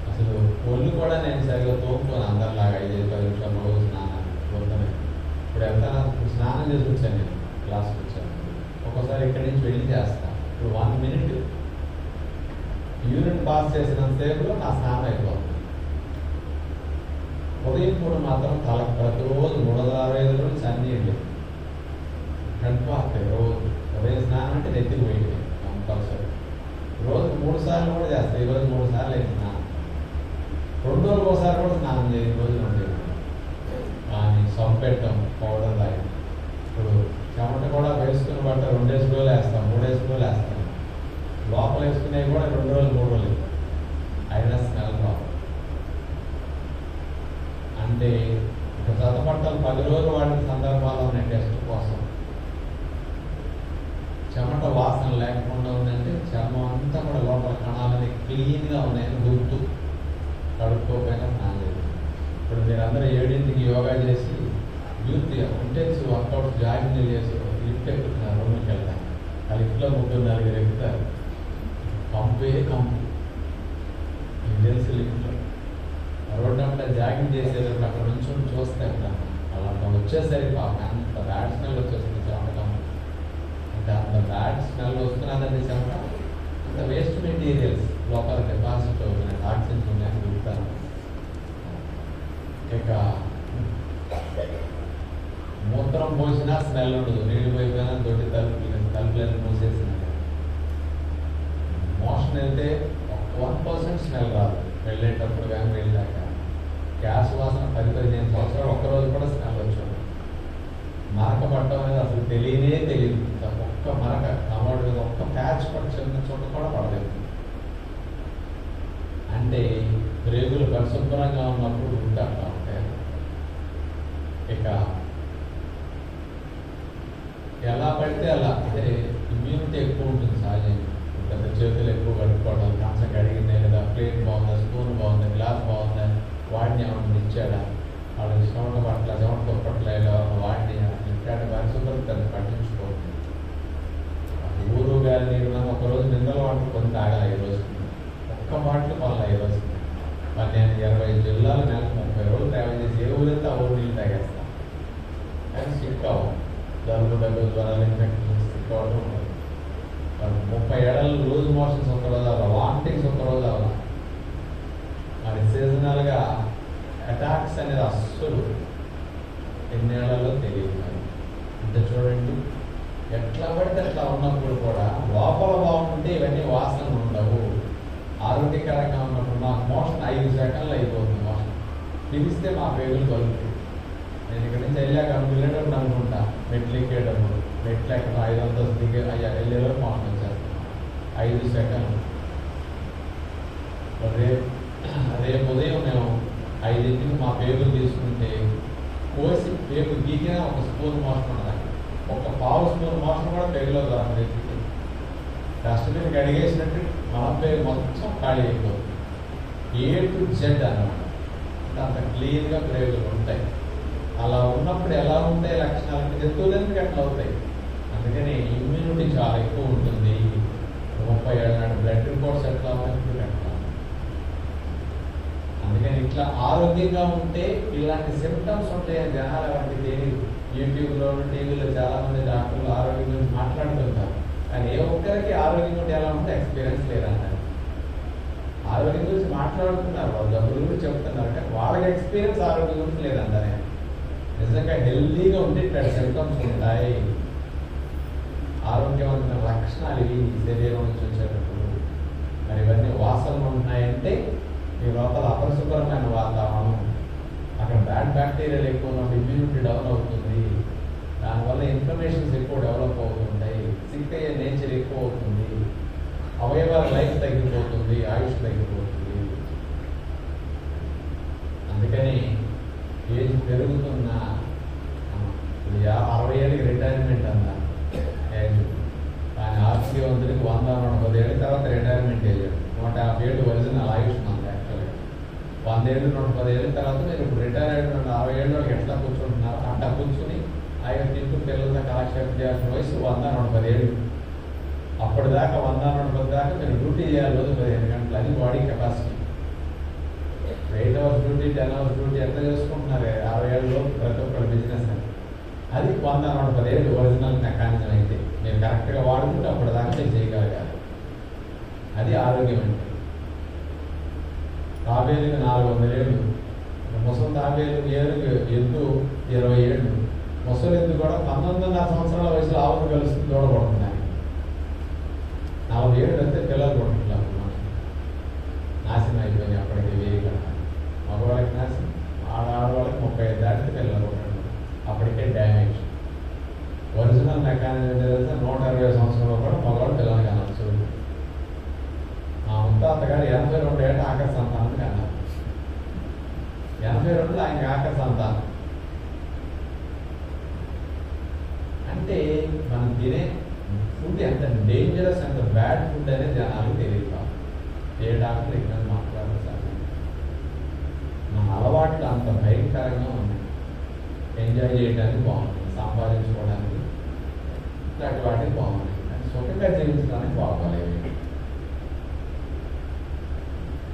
అసలు ఒళ్ళు కూడా నేను సరిగ్గా తోముకోను అందరిలాగా 5-10 నిమిషాలు రోజు స్నానం పోతాను. ఇప్పుడు వెళ్తాను, స్నానం చేసి వచ్చాను, నేను క్లాస్కి వచ్చాను. ఒక్కోసారి ఇక్కడి నుంచి వెళ్ళి చేస్తాను. ఇప్పుడు 1 మినిట్ యూరిన్ పాస్ చేసినంతసేపులో నా స్నానం అయిపోతుంది. ఉదయం పూట మాత్రం తలకు ప్రతిరోజు 365 రోజులు సన్నీళ్ళు హెడ్ బాత్ రోజు. ఉదయం స్నానం అంటే నెత్తికి పోయింది కంపల్సరీ. రోజు 3 సార్లు కూడా చేస్తాను. ఈరోజు 3 సార్లు అయింది స్నానం. 2 రోజులకు ఒకసారి కూడా స్నానం చేయని రోజులు ఉండేది. కానీ సొంపెట్టం పౌడర్ లాగా ఇప్పుడు చెమట కూడా వేసుకుని బట్ట 2 రోజులు వేస్తాం, 3 రోజులు వేస్తాం. లోపల వేసుకునేవి కూడా 2 రోజులు 3 రోజులు అయినా స్మెల్ రావు. అంటే ఒక జత బట్టలు 10 రోజులు వాడిన సందర్భాలు ఉన్నాయి టెస్ట్ కోసం. చెమట వాసన లేకుండా ఉందంటే చర్మం అంతా కూడా లోపల కణాలని క్లీన్గా ఉన్నాయని గుర్తు. కడుక్కోపోయినా స్నానం లేదు. ఇప్పుడు మీరందరూ 7ంటికి యోగా చేసి ఇంటెన్సివ్ వర్కౌట్స్ జాగింగ్ చేసి లిఫ్ట్ ఎక్కుతున్నారు, రూమ్కి వెళ్తాను. ఆ లిఫ్ట్లో 3-4 ఎక్కుతారు. కంపే కంపు మీకు తెలుసు. లిఫ్ట్లో రోడ్డు అంతా జాగింగ్ చేసేటప్పుడు అక్కడ నుంచి చూస్తే అలా వచ్చేసరికి పాపం అంత బ్యాడ్ స్మెల్ వచ్చేస్తుంది చెమట. అంటే అంత బ్యాడ్ స్మెల్ వస్తున్నదండి చెమట. అంత వేస్ట్ మెటీరియల్స్ లోపల డిపాజిట్ అవుతున్నాయి, టాక్సిన్స్ ఉన్నాయని చెప్తాను. ఇక మూత్రం పోసినా స్మెల్ ఉండదు, నీళ్ళు పోయిపోయినా దొడ్డి తలుపులను మూసేసినాయి. మోషన్ వెళ్తే 1% స్మెల్ రాదు వెళ్ళేటప్పుడు కానీ వెళ్ళాక. గ్యాస్ వాసన 10-15 సంవత్సరాలు ఒక్కరోజు కూడా స్మెల్ వచ్చాడు. మరక పట్టడం అనేది అసలు తెలియదు. ఒక్క మరక కమోడ్ మీద ఒక్క ప్యాచ్ కూడా చిన్న చోట కూడా పడలేదు. అంటే రేగులు పరిశుభ్రంగా ఉన్నప్పుడు ఉంటారు. ఇక ఎలా పడితే అలా, అంటే ఇమ్యూనిటీ ఎక్కువ ఉంటుంది సహజంగా. పెద్ద చేతులు ఎక్కువ కడుక్కోవడం, కంచం కడిగిందే లేదా, ప్లేట్ బాగుందా, స్పూన్ బాగుందా, గ్లాస్ బాగుందా, వాడిని ఏమన్నా ఇచ్చాడా, వాళ్ళకి చెమట పట్ల చెమట దుప్పట్ల వాడిని ఇట్లాంటి పరిశుభ్రత పెద్ద పట్టించుకోవచ్చు. ఊరు గారి నీరు మనం ఒకరోజు నిందల వాటర్ కొని తాగాలి. ఈరోజు ఒక్క బాటిల్ పనులు ఈరోజు. మరి నేను 20 జిల్లాలు నెలకు 30 రోజులు ట్రావెల్ చేసి ఏ ఊరితో ఆ ఊరు నీళ్ళు తాగేస్తాను. కానీ సిక్ అవ్వం. దగ్గు జ్వరాలు ఇన్ఫెక్షన్స్ సిక్ అవ్వడం ఉండదు. 30 ఏళ్ళలో లూజ్ మోషన్స్ ఒకరోజు అవ్వాలి, వామిటింగ్స్ ఒకరోజు అవ్వాలి. మరి సీజనల్గా అటాక్స్ అనేది అస్సలు ఎన్నేళ్లలో తెలియదు. అంటే చూడండి, ఎట్లా పడితే అట్లా ఉన్నప్పుడు కూడా లోపల బాగుంటే ఇవన్నీ వాసనలు ఉండవు. ఆరోగ్యకరంగా ఉన్నప్పుడు నాకు మోషన్ 5 సెకండ్లు అయిపోతుంది. మోషన్ పిలిస్తే మా పేగులు కలుగుతాయి. నేను ఇక్కడ నుంచి వెళ్ళేటప్పుడు అనుకుంటా, మెట్లు ఎక్కేటప్పుడు మెట్లు ఎక్కడ 5 అంతస్తు వెళ్ళేలోపు మోషన్ వచ్చేస్తాను. 5 సెకండ్లు. రేపు ఉదయం మేము 5ంటికి మా పేగులు తీసుకుంటే కోసి పేగు గీకినా 1 స్పూన్ మోషన్ ఉండదు. 1/4 స్పూన్ మోషన్ కూడా పేగులో దొరకలేదు. డస్ట్బిన్కి అడిగేసినట్టు మన పేరు మొత్తం ఖాళీ అయిపోతుంది. A to Z అన్నమాట. అంత క్లీన్గా పేగులు ఉంటాయి. అలా ఉన్నప్పుడు ఎలా ఉంటాయి లక్షణాలు, జంతువులకి అట్లా అవుతాయి. అందుకని ఇమ్యూనిటీ చాలా ఎక్కువ ఉంటుంది. 30 ఏళ్ళ నాటి బ్లడ్ రిపోర్ట్స్ ఎట్లా ఉన్నాయి ఎట్లా. అందుకని ఇట్లా ఆరోగ్యంగా ఉంటే ఇలాంటి సిమ్టమ్స్ ఉంటాయని జనాలు ఎవరికి తెలియదు. యూట్యూబ్లో టీవీలో చాలా మంది డాక్టర్లు ఆరోగ్యం గురించి మాట్లాడుతుంటారు. కానీ ఏ ఒక్కరికి ఆరోగ్యం గురించి ఎలా ఉంటే ఎక్స్పీరియన్స్ లేదన్నారు. ఆరోగ్యం గురించి మాట్లాడుతున్నారు, వాళ్ళు జబ్బుల గురించి చెప్తున్నారు, కానీ వాళ్ళకి ఎక్స్పీరియన్స్ ఆరోగ్యం గురించి లేదంటారే. నిజంగా హెల్దీగా ఉంటే ఇక్కడ సిమ్టమ్స్ ఉంటాయి. ఆరోగ్యవంతమైన లక్షణాలు ఇవి శరీరం నుంచి వచ్చేటప్పుడు. మరి ఇవన్నీ వాసనలు ఉన్నాయంటే మీ లోపల అపరిశుభ్రమైన వాతావరణం, అక్కడ బ్యాడ్ బ్యాక్టీరియాలు ఎక్కువ ఉన్నప్పుడు ఇమ్యూనిటీ డెవలప్ అవుతుంది. దానివల్ల ఇన్ఫ్లమేషన్స్ ఎక్కువ డెవలప్ అవుతుంటాయి. సిక్ అయ్యే నేచర్ ఎక్కువ అవుతుంది. అవయవాల లైఫ్ తగ్గిపోతుంది, ఆయుష్ తగ్గిపోతుంది. అందుకని ఏజ్ పెరుగుతున్న 60 ఏళ్ళకి రిటైర్మెంట్ అన్నారు ఏజ్. కానీ ఆరోగ్యవంతుడికి 100-110 ఏళ్ళ తర్వాత రిటైర్మెంట్ ఏజ్. 150 ఏళ్ళు ఒరిజినల్ ఆయుష్ మనది. యాక్చువల్గా 100 ఏళ్ళు 110 ఏళ్ళ తర్వాత మీరు ఇప్పుడు రిటైర్ అయిన 60 ఏళ్ళ వాళ్ళకి ఎట్లా కూర్చుంటున్నారు, అట్లా కూర్చుని ఆయన తింటూ పిల్లలతో కాలక్షేపం చేయాల్సిన వయసు 100-110 ఏళ్ళు. అప్పటిదాకా 100-110 దాకా మీరు డ్యూటీ చేయాలి రోజు 15 గంటలు. అది body capacity. 8 hours duty, 10 hours duty ఎంత చేసుకుంటున్నారు 60 ఏళ్ళలో ప్రతి ఒక్కరి బిజినెస్ అని. అది 100-110 ఏళ్ళు ఒరిజినల్ మెకానిజం అయితే మీరు కరెక్ట్గా వాడుకుంటే అప్పటిదాకా మీరు చేయగలగాలి. అది ఆరోగ్యం అంటే. తాబేలుకి 400 ఏళ్ళు, ముసలి తాబేలు ఏళ్ళకి ఎద్దు 20 ఏళ్ళు. ముసలి ఎద్దు కూడా 19.5 సంవత్సరాల వయసులో ఆవును కలుస్తుంది, దూడబడుతున్నాయి. 40 ఏళ్ళు వస్తే పిల్లలు కొట్టుకుంటారు. నాశనం అయిపోయినాయి అప్పటికి. వేయగల మగవాళ్ళకి నాశనం, ఆడవాళ్ళకి 35 దాటితే పిల్లలు కొట్టడం. అప్పటికే డ్యామేజ్. ఒరిజినల్ మెకానిజం తెలిస్తే 120 సంవత్సరాలు కూడా మగవాళ్ళు పిల్లలు కనవచ్చు. ఆయనకి ఆఖరి సంతానం. అంటే మనం తినే ఫుడ్ ఎంత డేంజరస్, ఎంత బ్యాడ్ ఫుడ్ అనేది జనాలకు తెలియదు. ఏ డాక్టర్ ఇక్కడ మాట్లాడరు సార్. మన అలవాట్లు అంత భయంకరంగా ఉన్నాయి. ఎంజాయ్ చేయడానికి బాగుంటుంది, సంపాదించుకోవడానికి ఇలాంటి వాటికి బాగున్నాయి, కానీ సుఖంగా జీవించడానికి బాగోలేదు.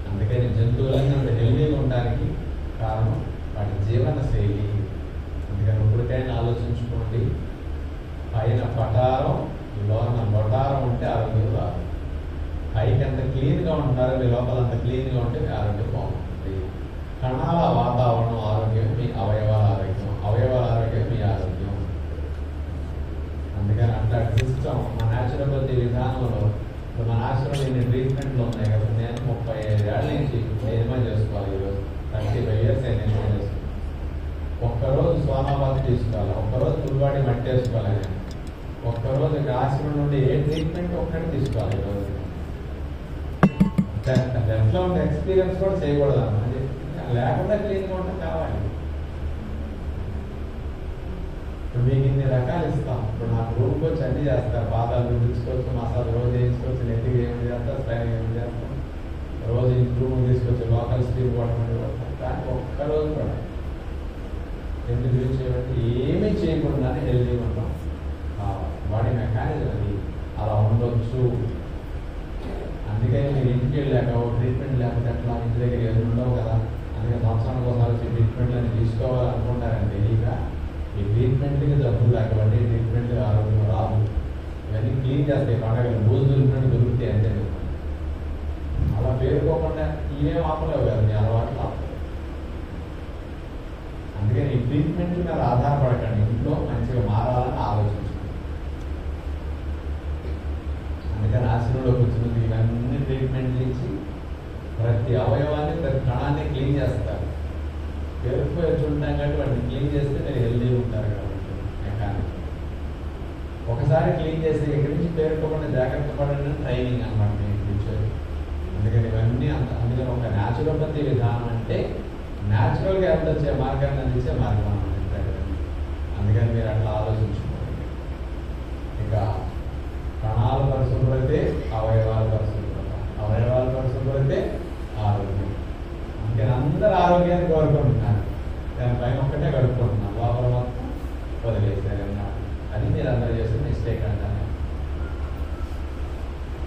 అందుకని జంతువులన్నీ అంత హెల్దీగా ఉండడానికి కారణం వాటి జీవన శైలి. అందుకని ఇప్పటికైనా ఆలోచించుకోండి, పైన పటారం లోన బొటారం ఉంటే ఆరోగ్యం రాదు. పైకి ఎంత క్లీన్గా ఉంటారో మీ లోపల అంత క్లీన్గా ఉంటే మీ ఆరోగ్యం బాగుంటుంది. కణాల వాతావరణం ఆరోగ్యం మీ అవయవాల ఆరోగ్యం, అవయవాల ఆరోగ్యం మీ ఆరోగ్యం. అందుకని అట్లాంటి సిస్టమ్ మా న్యాచురోపతి విధానంలో ఇప్పుడు మన ఆశ్రమంలో ఇన్ని ట్రీట్మెంట్లు ఉన్నాయి కదా. నేను 35 ఏళ్ళ నుంచి నియమా చేసుకోవాలి. ఈరోజు 35 years నియమా చేసుకోవాలి. ఒక్కరోజు సోనాబాద్ తీసుకోవాలి, ఒక్కరోజు ఫుల్బాడీ మట్టి వేసుకోవాలి. నేను ఒక్కరోజు ఆశ్రమం నుండి ఏ ట్రీట్మెంట్ ఒక్కటి తీసుకోవాలి. ఈరోజు దాంట్లో ఉండే ఎక్స్పీరియన్స్ కూడా చేయకూడదు అన్నది లేకుండా క్లీన్గా ఉంటే కావాలి. ఇప్పుడు మీకు ఇన్ని రకాలు ఇస్తాం. ఇప్పుడు నాకు రూమ్కి వచ్చి అన్నీ చేస్తారు. పాదాలు తీసుకోవచ్చు, మసాలా రోజు వేసుకోవచ్చు, నెత్తికి ఏమి చేస్తారు, స్టైల్ ఏమి చేస్తాం. రోజు రూమ్ తీసుకొచ్చి లోకల్ స్టీల్ కొట్టమని కొడతాం. కానీ ఒక్కరోజు కూడా ఎందుకు యూజ్ చేయబట్టి ఏమీ చేయకుండానే హెల్దీగా ఉంటాం. బాడీ మెకానిజం అది అలా ఉండొచ్చు. అందుకని మీరు ఇంటికి వెళ్ళాక ట్రీట్మెంట్ లేకపోతే ఎట్లా, ఇంటి దగ్గర ఏమి ఉండవు కదా. అందుకే సంవత్సరానికి ఒకసారి వచ్చి ట్రీట్మెంట్లు అని తీసుకోవాలనుకుంటారని తెలియక ఈ ట్రీట్మెంట్కి డబ్బులు లేకపోతే ట్రీట్మెంట్ ఆరోగ్యం రాదు. ఇవన్నీ క్లీన్ చేస్తాయి. పండగలు బూజు దొరికినట్టు దొరుకుతాయి అంతే. అలా పేరుకోకుండా ఇవేం ఆపలేవు కదా, మీ అలవాట్లు ఆపలేవు. అందుకని ఈ ట్రీట్మెంట్ మీద ఆధారపడకండి, ఇంట్లో మంచిగా మారాలని ఆలోచించండి. అందుకని ఆశ్రమంలోకి వచ్చినందుకు ఇవన్నీ ట్రీట్మెంట్లు ఇచ్చి ప్రతి అవయవాన్ని, ప్రతి కణాన్ని క్లీన్ చేస్తారు. పేరుకుపోయి వచ్చి ఉంటాం కాబట్టి వాటిని క్లీన్ చేస్తే మీరు హెల్దీగా ఉంటారు కాబట్టి మెకానిక్. ఒకసారి క్లీన్ చేసి ఇక్కడి నుంచి పేరుకోకుండా జాగ్రత్త పడండి ట్రైనింగ్ అనమాట మీకు ఫ్యూచర్. అందుకని ఇవన్నీ అందుకని ఒక న్యాచురోపతి విధానం అంటే న్యాచురల్గా ఎంత వచ్చే మార్గాన్ని అందించే మార్గం అన్నమాట. అందుకని మీరు అట్లా ఆలోచించుకోండి. ఇక కణాల పరిశుభ్రతే అవయవాల పరిశుభ్రత, అవయవాల పరిశుభ్రతే ఆరోగ్యం. అందుకని అందరూ ఆరోగ్యాన్ని కోరుకుంటున్నారు, దానిపైన ఒక్కటే గడుపుకుంటున్నారు, లోపల మొత్తం వదిలేశారన్నారు. అది మీరు అందరూ చేసిన మిస్టేక్ అంటారు.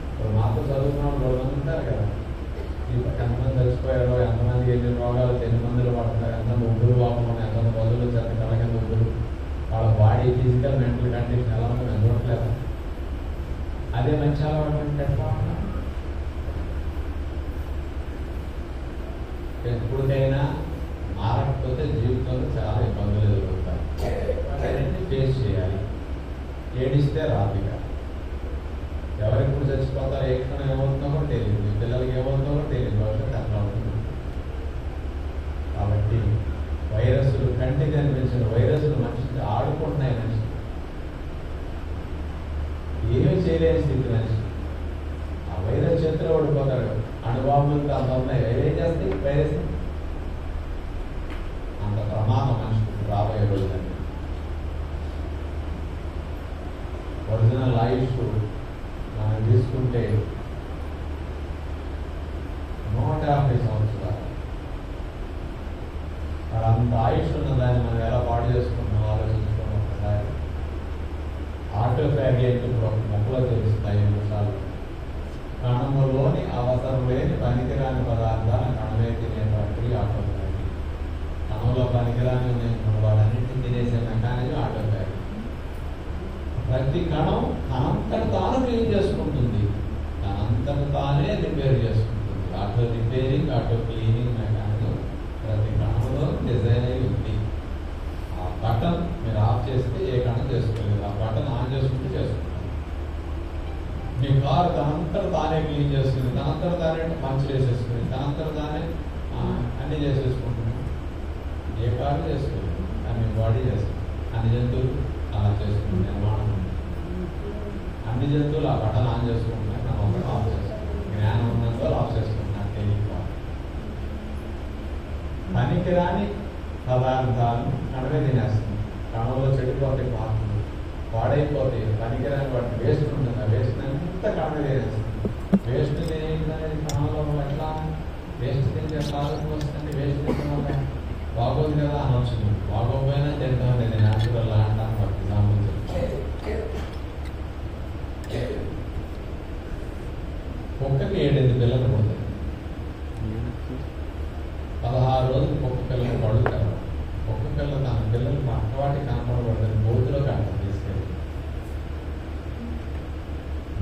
ఇప్పుడు మాకు చదువుకున్న రోజులు ఉంటారు కదా, ఎంతమంది చచ్చిపోయారో, ఎంతమంది ఎన్ని రోగాలు, ఎన్ని మందులు పడతారు, ఎంతమంది ఉబ్బులు వాపడం, ఎంతమంది రోజులు చేత కళ కింద ఉబ్బులు, వాళ్ళ బాడీ ఫిజికల్ మెంటల్ కండిషన్ ఎలా ఉందో మేము చూడట్లేదు. అదే మంచి అలవాటు అంటే ఎట్లా ఉన్నా ఎప్పటికైనా మారకపోతే జీవితంలో చాలా ఇబ్బందులు ఎదుర్కొంటారు. వాటిని ఫేస్ చేయాలి. ఏడిస్తే రాదుగా. ఎవరెప్పుడు చచ్చిపోతారో, ఏ క్షణం ఏమవుతుందో కూడా తెలియదు, మీ పిల్లలకి ఏమవుతుందో కూడా తెలియదు, భవిష్యత్తు అట్లా ఉంటుంది. కాబట్టి వైరస్లు, కంటికి కనిపించిన వైరస్లు మనిషికి ఆడుకుంటున్నాయి. మనిషి ఏమీ చేయలేని స్థితి మనిషి. ఆ వైరస్ చేతిలో ఓడిపోతాడు. అణుబాంబులతో అంత ఉన్నాయి, ఏం చేస్తాయి వైరస్? అంత ప్రమాదం మనిషికి రాబోయే రోజులండి. ఒరిజినల్ ఆయుష్ మనం తీసుకుంటే 150 సంవత్సరాలు. మరి అంత ఆయుష్ ఉన్న దాన్ని మనం ఎలా పాడు చేసుకుంటున్నాం ఆలోచించుకోండి ఒకసారి. ఆటోఫాగి అంటే ఇప్పుడు ఒక మొక్కలో తెలుస్తుంది 5 నిమిషాలు. కణములోని అవసరం లేని పనికిరాని పదార్థాలను కణమే తినే ప్రక్రియ ఆటోఫాగి. కణంలో పనికిరాని ఉన్నాయి వాటన్నింటినీ తినేసే మెకానిజం ఆటోఫాగి. ప్రతి కణం తనంతట తాను క్లీన్ చేసుకుంటుంది, తనంతట తానే రిపేర్ చేసుకుంటుంది. Auto repairing, auto cleaning mechanism ప్రతి కణంలో డిజైన్ అయి ఉంది. ఆ బటన్ మీరు ఆఫ్ చేస్తే ఏ కణం చేసుకోలేదు, ఆ బటన్ ఆన్ చేసుకుంటే చేసుకుంటాం. మీ కారు తనంతట తానే క్లీన్ చేసుకుని, తనంతట తానే పంచ్ చేసేసుకుని, తనంతట తానే అన్నీ చేసేసుకుంటుంది. ఏ కారు చేసుకోలేదు, కానీ బాడీ చేస్తుంది. అన్ని జంతువులు అలా చేసుకుని నిర్మాణం ఉంది. అన్ని జంతువులు ఆ బటన్ ఆన్ చేసుకుంటున్నాయి, మనం ఒకటి ఆఫ్ చేసుకుంటాం. జ్ఞానం ఉన్నందువల్ల ఆఫ్ చేసుకుంటున్నాను. తెలియక పనికిరాని పదార్థాలు కణమే తినేస్తుంది. కణంలో చెడిపోతాయి, పాత్రలు పాడైపోతాయి, పనికిరాని వాటిని వేస్ట్ ఉంటుంది. ఆ వేస్ట్ అంతా కణమే తినేస్తుంది. వేస్ట్ తినేది కణంలో ఎట్లా వేస్ట్ తింటే ఎట్లా ఆరోగ్యం వస్తుంది? వేస్ట్ తినడం వల్ల బాగోదు కదా అనొచ్చు. బాగోపోయినా తింటాం అనేది న్యాచురల్ అంటాను. ఎగ్జాంపుల్ కుక్కకి 7 పిల్లలు పుడతాయి. 16 రోజులు కుక్క పిల్లలు పడుతారు. కుక్క పిల్ల తన పిల్లలు పక్కవాటికి కనపడకూడదని బోధిలో కడతాం, తీసుకెళ్ళి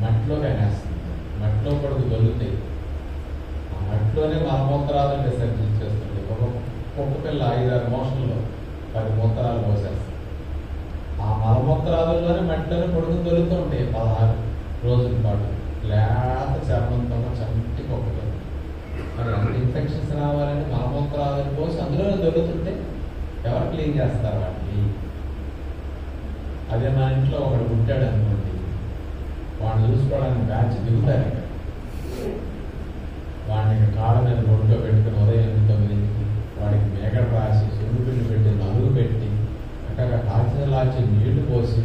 మట్టిలో కనేస్తుంది. మట్టిలో పడుకు దొరుకుతాయి. ఆ మట్టిలోనే మలమూత్రాలను విసర్జించేస్తుంది. ఒక కుక్క పిల్ల 5-6 మోషన్లో 10 మూత్రాలు పోసేస్తుంది. ఆ మలమూత్రాలలోనే మట్టిలోనే పడుకుని దొరుకుతూ ఉంటాయి 16 రోజుల పాటు. లేత చర్మంతో చంటి కుక్క పిల్ల. మరి అంత ఇన్ఫెక్షన్స్ రావాలని మలమూత్రాలను పోసి అందులోనే దొరుకుతుంటే ఎవరు క్లీన్ చేస్తారు వాటిని? అదే మా ఇంట్లో ఒకడు పుట్టాడు అనుకోండి, వాడిని చూసుకోవడానికి బ్యాచ్ దిగుతారు. వాడిని కాళ్ళ మీద బొట్టులో పెట్టుకుని ఉదయం 8-9 వాడికి మేకడ రాసి సున్నిపిండి పెట్టి నలుగు పెట్టి అక్కడ కాల్చి నీళ్లు పోసి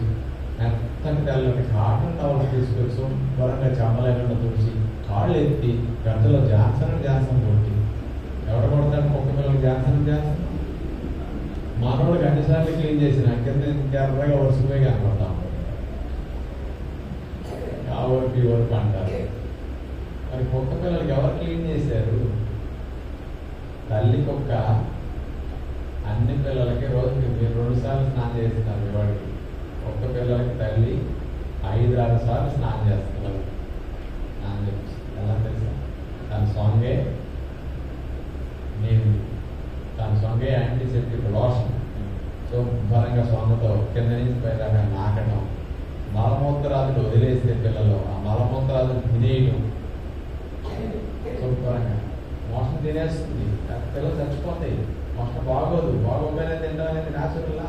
మెత్తని తెల్లని కాటన్ టవల్స్ తీసుకొచ్చి శుభ్రంగా చెమ్మలేకుండా తుడిచి కాళ్ళు ఎత్తి గంటలో జాన్సన్ కొట్టి ఎవరు కొడతాడు? కుక్క పిల్లలు జాన్సన్ మానవుడికి అన్నిసార్లు క్లీన్ చేసిన కింద ఎర్రగా వరుసపోయి కనపడతాం. ఆ వర్క్ ఈ వర్క్ అంటారు. మరి కుక్క పిల్లలకి ఎవరు క్లీన్ చేశారు? తల్లి కుక్క అన్ని పిల్లలకి రోజుకి మీరు 2 సార్లు స్నానం చేస్తున్నారు. వాడికి కుక్క పిల్లలకి తల్లి 5-6 సార్లు స్నానం చేస్తున్నారు. స్నానం చేపిస్తుంది. ఎలా తెలుసా? తన సొంగే నేను తన సొంగే యాంటీసెప్టిక్ లోషన్ శుభ్రంగా సొంగతో కింద నుంచి పైదాకా నాకడం, మలమూత్రాదులు వదిలేస్తే పిల్లలు ఆ మలమూత్రాదులు తినేయడం, శుభ్రంగా మోషన్ తినేస్తుంది. పిల్లలు చచ్చిపోతాయి. మోషన్ బాగోపోయినా తినడం అనేది న్యాచురల్లా.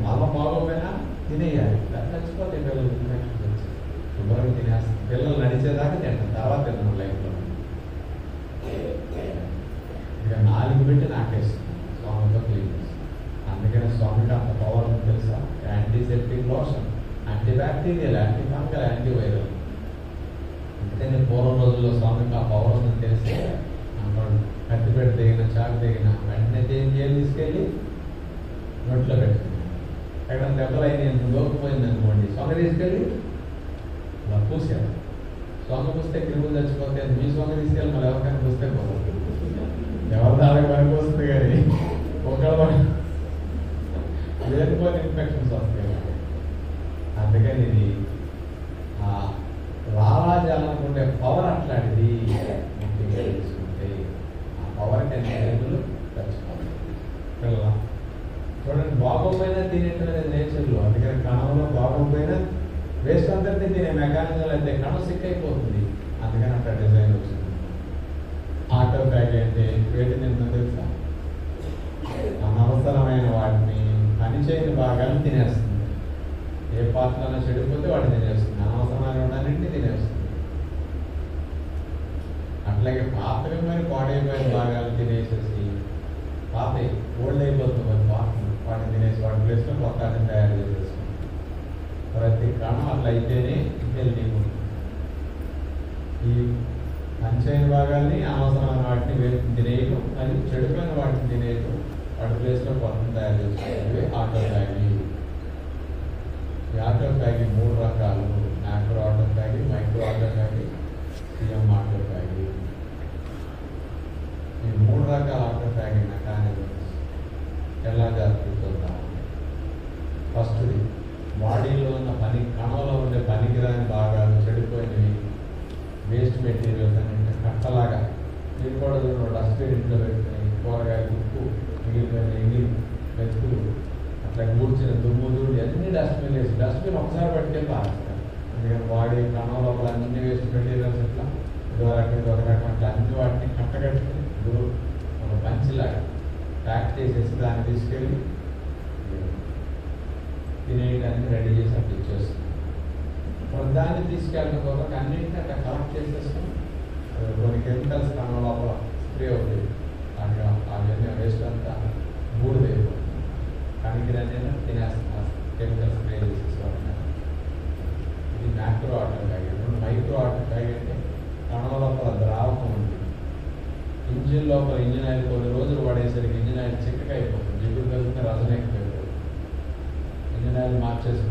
మలం బాగోపోయినా తినేయాలి. చచ్చిపోతాయి పిల్లలు. ఇన్ఫెక్షన్స్ వచ్చి శుభ్రంగా తినేస్తుంది. పిల్లలు నడిచేదాకా తింటాం, తర్వాత తిన్నాం లైఫ్లో. ఇక 4 పెట్టి నాకేస్తుంది, సోమతో క్లీన్ చేస్తుంది. అందుకని సోమకి అంత పవర్ ఉంది తెలుసా? Antiseptic lotion, antibacterial, antifungal, antiviral. అందుకని పూర్వం రోజుల్లో సోమకి ఆ పవర్ ఉందని తెలిసి అన్నాడు కత్తిపెట్ట దిగిన చాకు దిగిన వెంటనే ఏం చేయాలి? తీసుకెళ్ళి నోట్లో పెట్టుకున్నాను. ఎక్కడ దెబ్బలు అయితే ఎంత దూకపోయింది అనుకోండి, సొంగ తీసుకెళ్ళి అలా పూసారు. సొంగ పూస్తే క్రిములు చచ్చిపోతే మీ సొంగ తీసుకెళ్ళి మళ్ళీ ఎవరికైనా పూస్తే పోతుంది. ఎవరి దానికి పనికి వస్తుంది కానీ ఒకళ్ళు లేకపోతే ఇన్ఫెక్షన్స్ వస్తాయి. అందుకని ఇది లాలాజలానికి ఉండే పవర్ అట్లాంటిది. తీసుకుంటే ఆ పవర్ క్రిములు చచ్చిపోతాయి. పిల్లల చూడండి, బాగోపోయినా తినేటది నేచర్లో. అందుకని కణంలో బాగోపోయినా వేస్ట్ అందరినీ తినే మెకానిజం అయితే కణం సిక్ అయిపోతుంది. అందుకని అట్లా డిజైన్ వచ్చింది. ఆటోఫాగ్ అంటే వేటి తింటుందో తెలుసా? అనవసరమైన వాటిని, పనిచేయని భాగాలను తినేస్తుంది. ఏ పాత్రలో చెడిపోతే వాటిని తినేస్తుంది. అనవసరమైన వాటిని తినేస్తుంది. అట్లాగే పాతగా మరి పాడైపోయిన భాగాలు తినేసేసి పాత ఓల్డ్ అయిపోతుంది మరి పాత్రలు వాటిని తినేసి వాటి ప్లేస్లో కొత్త వాటిని తయారు చేసేసుకుంటాం. ప్రతి కణం అట్లా అయితేనే హెల్తీ ఉంటుంది. ఈ పనిచేయని భాగాల్ని, అనవసరమైన వాటిని తినేయటం, అది చెడిపోయిన వాటిని తినేయటం, వాటి ప్లేస్లో కొత్తను తయారు చేసుకోవాలి. ఆటోఫాగి. ఈ ఆటోఫాగి 3 రకాలు: macro autophagy, micro autophagy, CM autophagy. ఈ 3 రకాల ఆటోఫాగి మెకానిజమ్స్ ఎలా జరుగుతుందా? ఫస్ట్ది బాడీలో ఉన్న కణంలో ఉండే పనికిరాని భాగాలు, చెడిపోయినవి, వేస్ట్ మెటీరియల్స్ అని కట్టలాగా మీరు కూడా డస్ట్బిన్ ఇంట్లో పెట్టుకుని కూరగాయలు, ఉప్పు, మిగిలిపోయిన మెతుకులు, అట్లా కూర్చిన దుమ్ము ధూళి అన్ని డస్ట్బిన్ వేసి డస్ట్బిన్ ఒకసారి పట్టుకెళ్ళి పారేస్తారు. అందుకని బాడీ కణం లోపల అన్ని వేస్ట్ మెటీరియల్స్ ఇట్లా ఒక రకం అట్లా అన్ని వాటిని కట్టకట్టుకుని ఒక పంచిలాగా ప్యాక్ చేసేసి దాన్ని తీసుకెళ్ళి తినేయడానికి రెడీ చేసి అట్లా ఇచ్చేస్తుంది. దాన్ని తీసుకెళ్ళిన తర్వాత అన్నింటినీ అట్లా కలెక్ట్ చేసేసుకుని కొన్ని కెమికల్స్ కణం లోపల స్ప్రే అవుతాయి. అవన్నీ వేస్ట్ అంతా తినేస్తున్నారు, కెమికల్ స్ప్రే చేసేసి వాడుతున్నారు. ఇది మ్యాక్రో ఆటోఫాగ్. ఇప్పుడు మైక్రో ఆటోఫాగ్ అంటే కణం లోపల ద్రావకం ఉంది. ఇంజిన్ లోపల ఇంజిన్ ఆయిల్ కొన్ని రోజులు పడేసరికి ఇంజిన్ ఆయిల్ చిక్కగా అయిపోతుంది, జిగురు కలిగిన రసం ఎక్కువైపోతుంది. ఇంజిన్ ఆయిల్ మార్చేసి